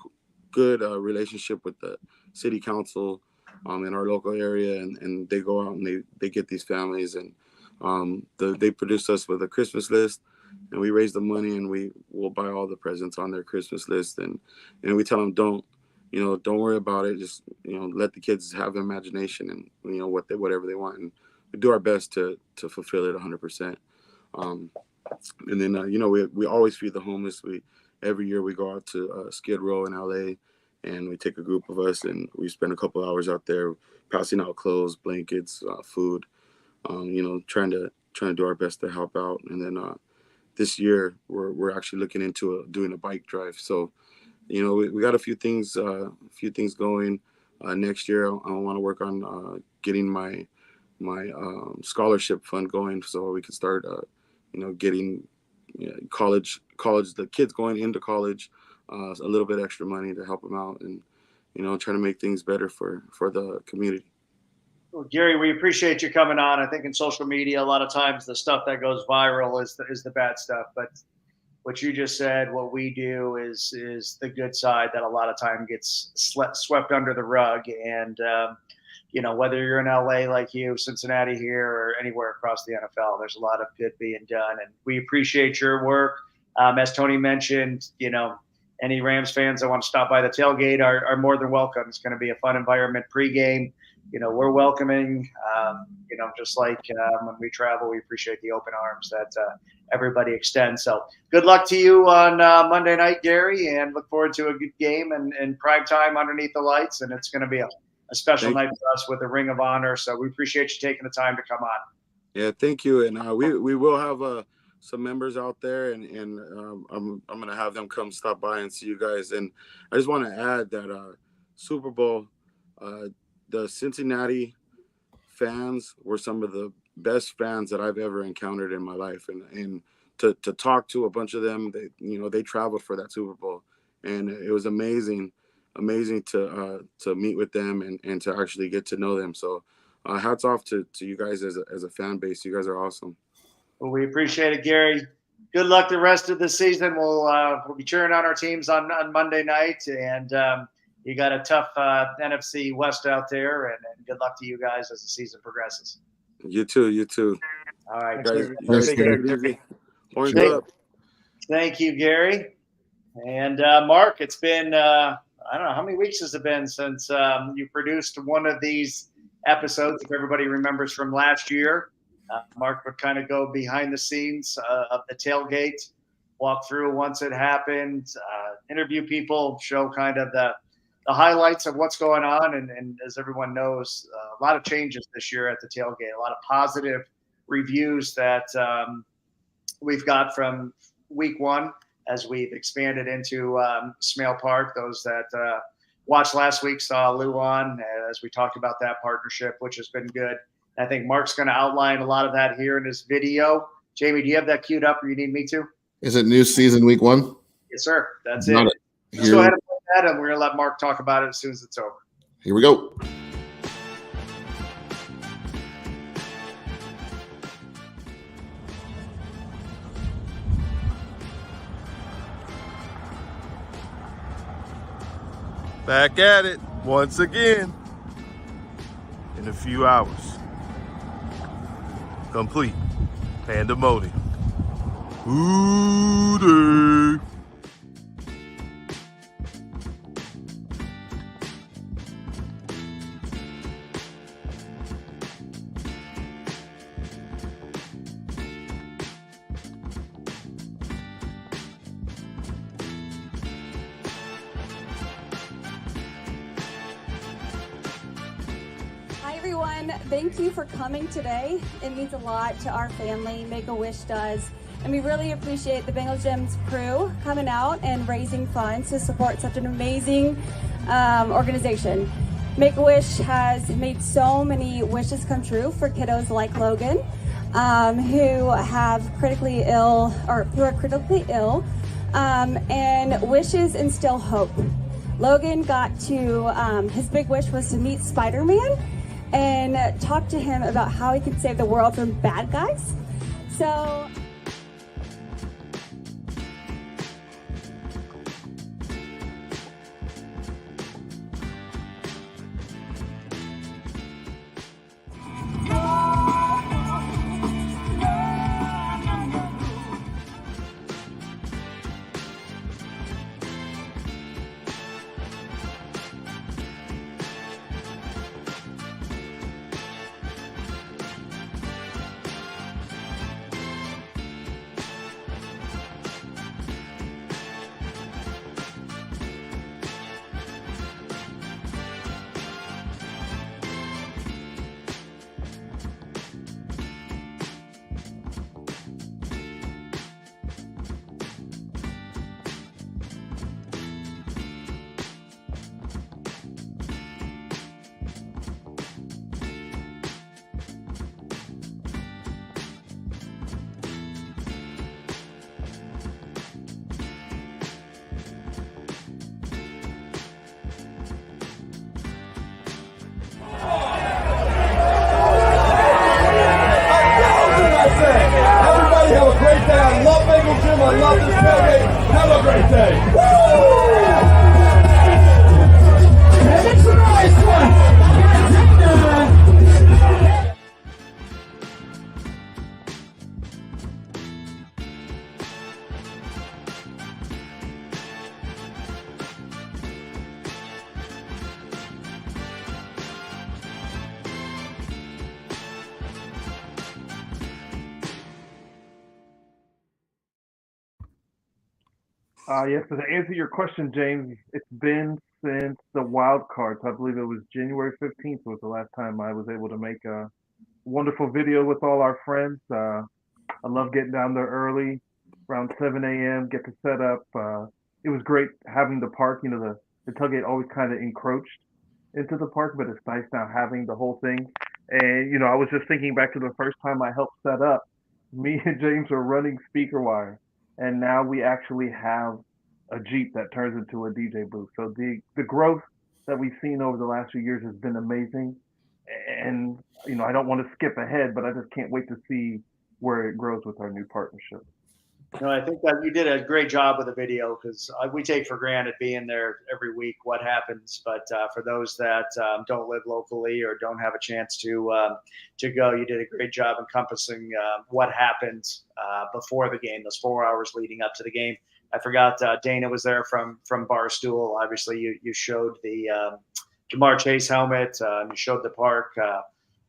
relationship with the city council in our local area, and they go out and they get these families, and they produce us with a Christmas list, and we raise the money, and we will buy all the presents on their Christmas list, and we tell them don't worry about it, just let the kids have imagination, and whatever they want, and we do our best to fulfill it 100%. And then we always feed the homeless. Every year we go out to Skid Row in LA, and we take a group of us, and we spend a couple hours out there passing out clothes, blankets, food, trying to do our best to help out. And then this year we're actually looking into doing a bike drive. So we got a few things going. Next year I want to work on getting my scholarship fund going, so we can start getting the kids going into college a little bit extra money to help them out, and trying to make things better for the community. Well, Gary, we appreciate you coming on. I think in social media, a lot of times the stuff that goes viral is the bad stuff, but what you just said, what we do is the good side that a lot of time gets swept under the rug. And whether you're in LA like you, Cincinnati here, or anywhere across the NFL, there's a lot of good being done, and we appreciate your work. As Tony mentioned, any Rams fans that want to stop by the tailgate are more than welcome. It's going to be a fun environment pregame. We're welcoming, just like when we travel, we appreciate the open arms that everybody extends. So good luck to you on Monday night, Gary, and look forward to a good game and prime time underneath the lights. And it's going to be a special night for us with a Ring of Honor. So we appreciate you taking the time to come on. Yeah, thank you. And we will have some members out there, and I'm going to have them come stop by and see you guys. And I just want to add that Super Bowl, the Cincinnati fans were some of the best fans that I've ever encountered in my life. And to talk to a bunch of them, they traveled for that Super Bowl, and it was amazing to meet with them and to actually get to know them. So hats off to you guys as a fan base. You guys are awesome. Well, we appreciate it, Gary. Good luck the rest of the season. We'll be cheering on our teams on Monday night, and you got a tough NFC West out there, and good luck to you guys as the season progresses. You too. All right, Guys, Thanks, take Gary. it easy. Orange Thank- up. Thank you, Gary. And Mark, it's been I don't know, how many weeks has it been since you produced one of these episodes? If everybody remembers from last year, Mark would kind of go behind the scenes of the tailgate, walk through once it happened, interview people, show kind of the highlights of what's going on. And as everyone knows, a lot of changes this year at the tailgate, a lot of positive reviews that we've got from week one as we've expanded into Smale Park. Those that watched last week saw Luan as we talked about that partnership, which has been good. I think Mark's going to outline a lot of that here in this video. Jamie, do you have that queued up, or you need me to? Is it new season week 1? Yes, sir. That's Got it. it. Let's go ahead and play that, and we're going to let Mark talk about it as soon as it's over. Here we go. Back at it once again in a few hours. Complete pandemonium. Ooh, Hi everyone, thank you for coming today. It means a lot to our family, Make-A-Wish does, and we really appreciate the Bengal Gems crew coming out and raising funds to support such an amazing organization. Make-A-Wish has made so many wishes come true for kiddos like Logan, who have critically ill, and wishes instill hope. Logan got to, his big wish was to meet Spider-Man and talk to him about how he could save the world from bad guys. So Everybody have a great day. I love Bengal Gym. I love this tailgate. Have a great day. It's a nice one. Yes, so to answer your question, James, it's been since the wild cards. I believe it was January 15th was the last time I was able to make a wonderful video with all our friends. I love getting down there early, around 7 a.m., get to set up. It was great having the park. You know, the tailgate always kind of encroached into the park, but it's nice now having the whole thing. And, you know, I was just thinking back to the first time I helped set up. Me and James were running speaker wire, and now we actually have a Jeep that turns into a DJ booth. So the growth that we've seen over the last few years has been amazing. And I don't want to skip ahead, but I just can't wait to see where it grows with our new partnership. No, I think that you did a great job with the video because we take for granted being there every week what happens. But for those that don't live locally or don't have a chance to go, you did a great job encompassing what happened before the game, those 4 hours leading up to the game. I forgot Dana was there from Barstool. Obviously, you showed the Jamar Chase helmet. You showed the park.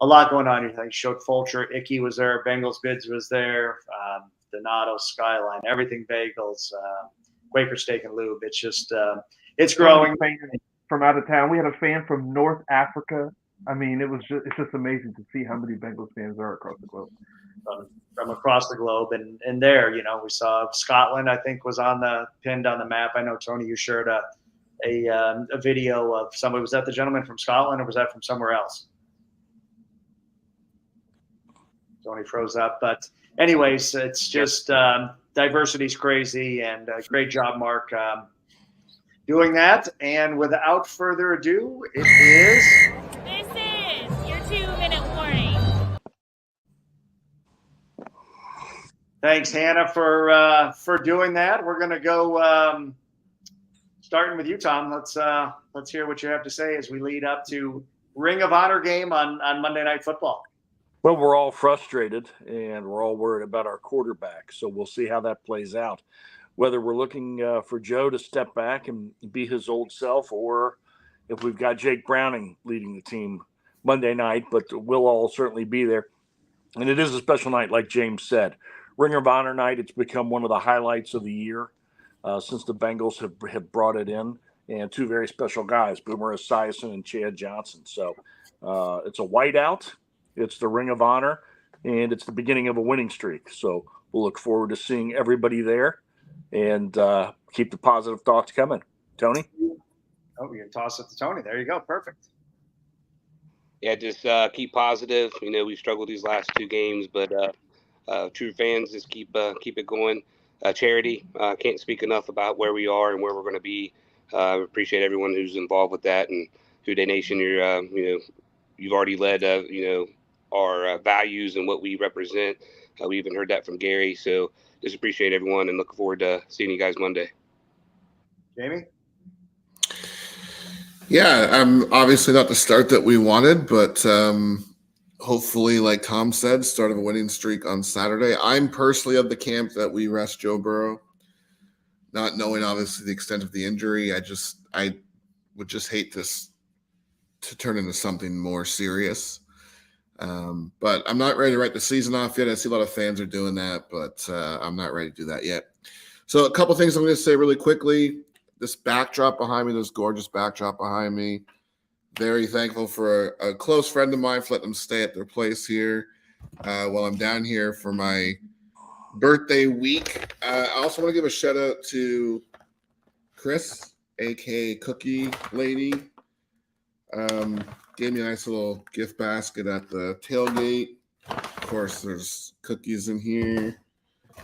A lot going on. You showed Fulcher. Icky was there. Bengals Bids was there. Donato, Skyline, everything Bagels, Quaker Steak and Lube. It's just, it's growing. From out of town, we had a fan from North Africa. I mean, it's just amazing to see how many Bengals fans there are across the globe. From across the globe, and there, we saw Scotland. I think was pinned on the map. I know Tony, you shared a video of somebody. Was that the gentleman from Scotland, or was that from somewhere else? Tony froze up, but. Anyways, it's just diversity is crazy, and great job, Mark, doing that. And without further ado, it is. This is your 2-minute warning. Thanks, Hannah, for doing that. We're gonna go starting with you, Tom. Let's hear what you have to say as we lead up to Ring of Honor game on Monday Night Football. Well, we're all frustrated and we're all worried about our quarterback. So we'll see how that plays out. Whether we're looking for Joe to step back and be his old self, or if we've got Jake Browning leading the team Monday night, but we'll all certainly be there. And it is a special night, like James said. Ring of Honor night, it's become one of the highlights of the year since the Bengals have brought it in. And two very special guys, Boomer Esiason and Chad Johnson. So it's a whiteout. It's the Ring of Honor, and it's the beginning of a winning streak. So we'll look forward to seeing everybody there, and keep the positive thoughts coming. Tony? Oh, you can toss it to Tony. There you go. Perfect. Yeah, just keep positive. We've struggled these last two games, but true fans, just keep it going. Charity, can't speak enough about where we are and where we're going to be. Appreciate everyone who's involved with that, and Houday Nation. You've already led. Our values and what we represent. We even heard that from Gary. So just appreciate everyone and look forward to seeing you guys Monday. Jamie? Yeah, obviously not the start that we wanted, but hopefully, like Tom said, start of a winning streak on Saturday. I'm personally of the camp that we rest Joe Burrow, not knowing obviously the extent of the injury. I would just hate this to turn into something more serious. But I'm not ready to write the season off yet. I see a lot of fans are doing that, but I'm not ready to do that yet. So a couple things I'm going to say really quickly. This backdrop behind me, this gorgeous backdrop behind me, very thankful for a close friend of mine for letting them stay at their place here while I'm down here for my birthday week. I also want to give a shout out to Chris, aka Cookie Lady. Gave me a nice little gift basket at the tailgate. Of course, there's cookies in here.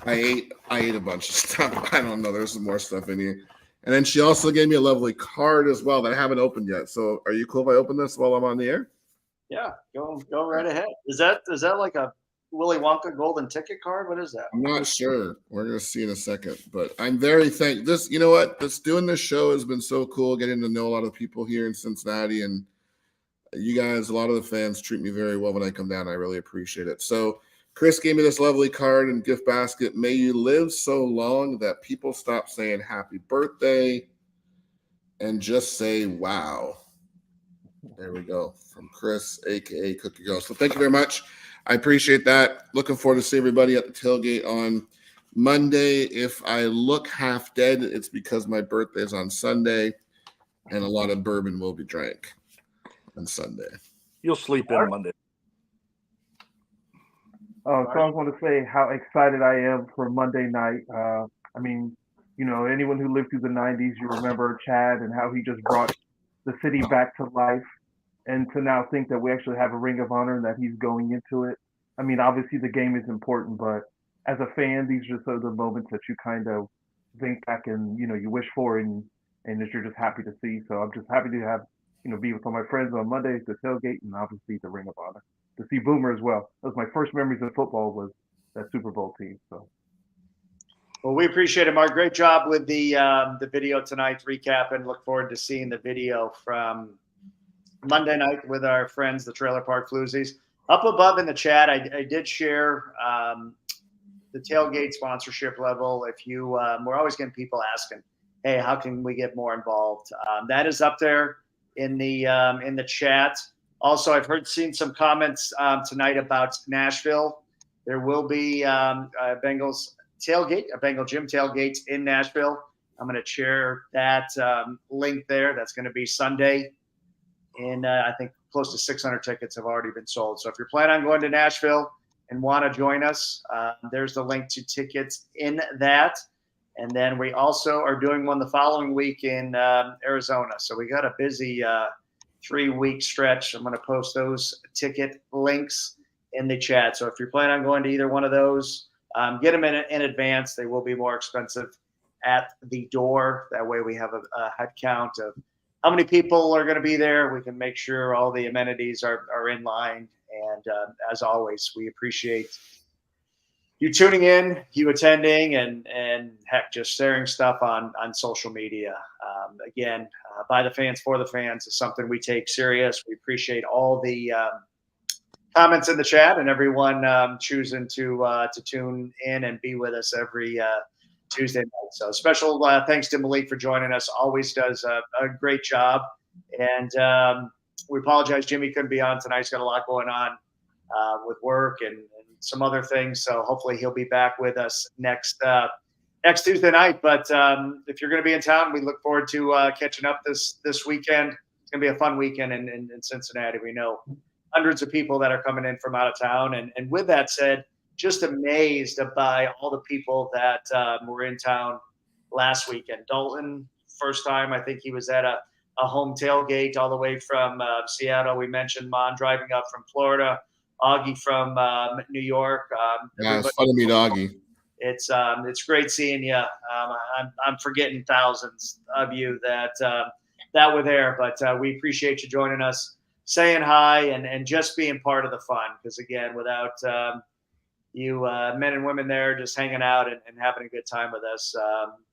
I ate a bunch of stuff. I don't know. There's some more stuff in here. And then she also gave me a lovely card as well that I haven't opened yet. So are you cool if I open this while I'm on the air? Yeah, go right ahead. Is that like a Willy Wonka golden ticket card? What is that? I'm not sure. We're going to see in a second. But I'm very thankful. You know what? Doing this show has been so cool, getting to know a lot of people here in Cincinnati. And you guys, a lot of the fans treat me very well when I come down. I really appreciate it. So Chris gave me this lovely card and gift basket. May you live so long that people stop saying happy birthday and just say wow. There we go. From Chris, a.k.a. Cookie Girl. So thank you very much. I appreciate that. Looking forward to seeing everybody at the tailgate on Monday. If I look half dead, it's because my birthday is on Sunday and a lot of bourbon will be drank on Sunday. You'll sleep in Monday. So I want to say how excited I am for Monday night. Anyone who lived through the 90s, you remember Chad and how he just brought the city back to life. And to now think that we actually have a Ring of Honor and that he's going into it. I mean, obviously the game is important, but as a fan, these are sort of the moments that you kind of think back and you wish for and that you're just happy to see. So I'm just happy to have be with all my friends on Mondays, the tailgate, and obviously the Ring of Honor to see Boomer as well. That was my first memories of football was that Super Bowl team. So. Well, we appreciate it, Mark. Great job with the video tonight, recapping. Look forward to seeing the video from Monday night with our friends, the Trailer Park Floozies. Up above in the chat, I did share the tailgate sponsorship level. If you, we're always getting people asking, hey, how can we get more involved? That is up there in the chat. Also, I've seen some comments tonight about Nashville. There will be Bengals tailgate, a Bengal gym tailgate in Nashville. I'm going to share that link there. That's going to be Sunday. And I think close to 600 tickets have already been sold. So if you're planning on going to Nashville and want to join us, there's the link to tickets in that. And then we also are doing one the following week in Arizona. So we got a busy 3-week stretch. I'm going to post those ticket links in the chat. So if you're planning on going to either one of those, get them in advance. They will be more expensive at the door. That way we have a head count of how many people are going to be there. We can make sure all the amenities are in line. And as always, we appreciate you tuning in, you attending, and heck, just sharing stuff on social media. Again, by the fans, for the fans is something we take serious. We appreciate all the comments in the chat and everyone choosing to tune in and be with us every Tuesday night. So special thanks to Malik for joining us. Always does a great job. And we apologize, Jimmy couldn't be on tonight. He's got a lot going on with work and some other things. So hopefully he'll be back with us next Tuesday night. But if you're going to be in town, we look forward to catching up this weekend. It's going to be a fun weekend in Cincinnati. We know hundreds of people that are coming in from out of town. And with that said, just amazed by all the people that were in town last weekend. Dalton, first time, I think he was at a home tailgate all the way from Seattle. We mentioned Mon driving up from Florida, Augie from New York. Yeah, it's fun to meet Augie. It's great seeing you. I'm forgetting thousands of you that were there, but we appreciate you joining us, saying hi, and just being part of the fun. Because again, without you men and women there just hanging out and having a good time with us,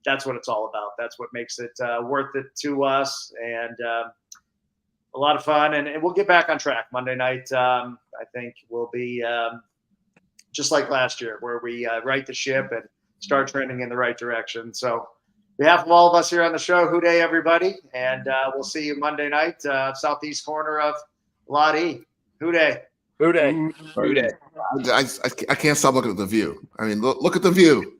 that's what it's all about. That's what makes it worth it to us, and a lot of fun. And we'll get back on track Monday night. I think we'll be just like last year, where we right the ship and start trending in the right direction. So on behalf of all of us here on the show, Hooday, everybody. And we'll see you Monday night, southeast corner of Lot E. Hooday. Hooday. I can't stop looking at the view. I mean, look at the view.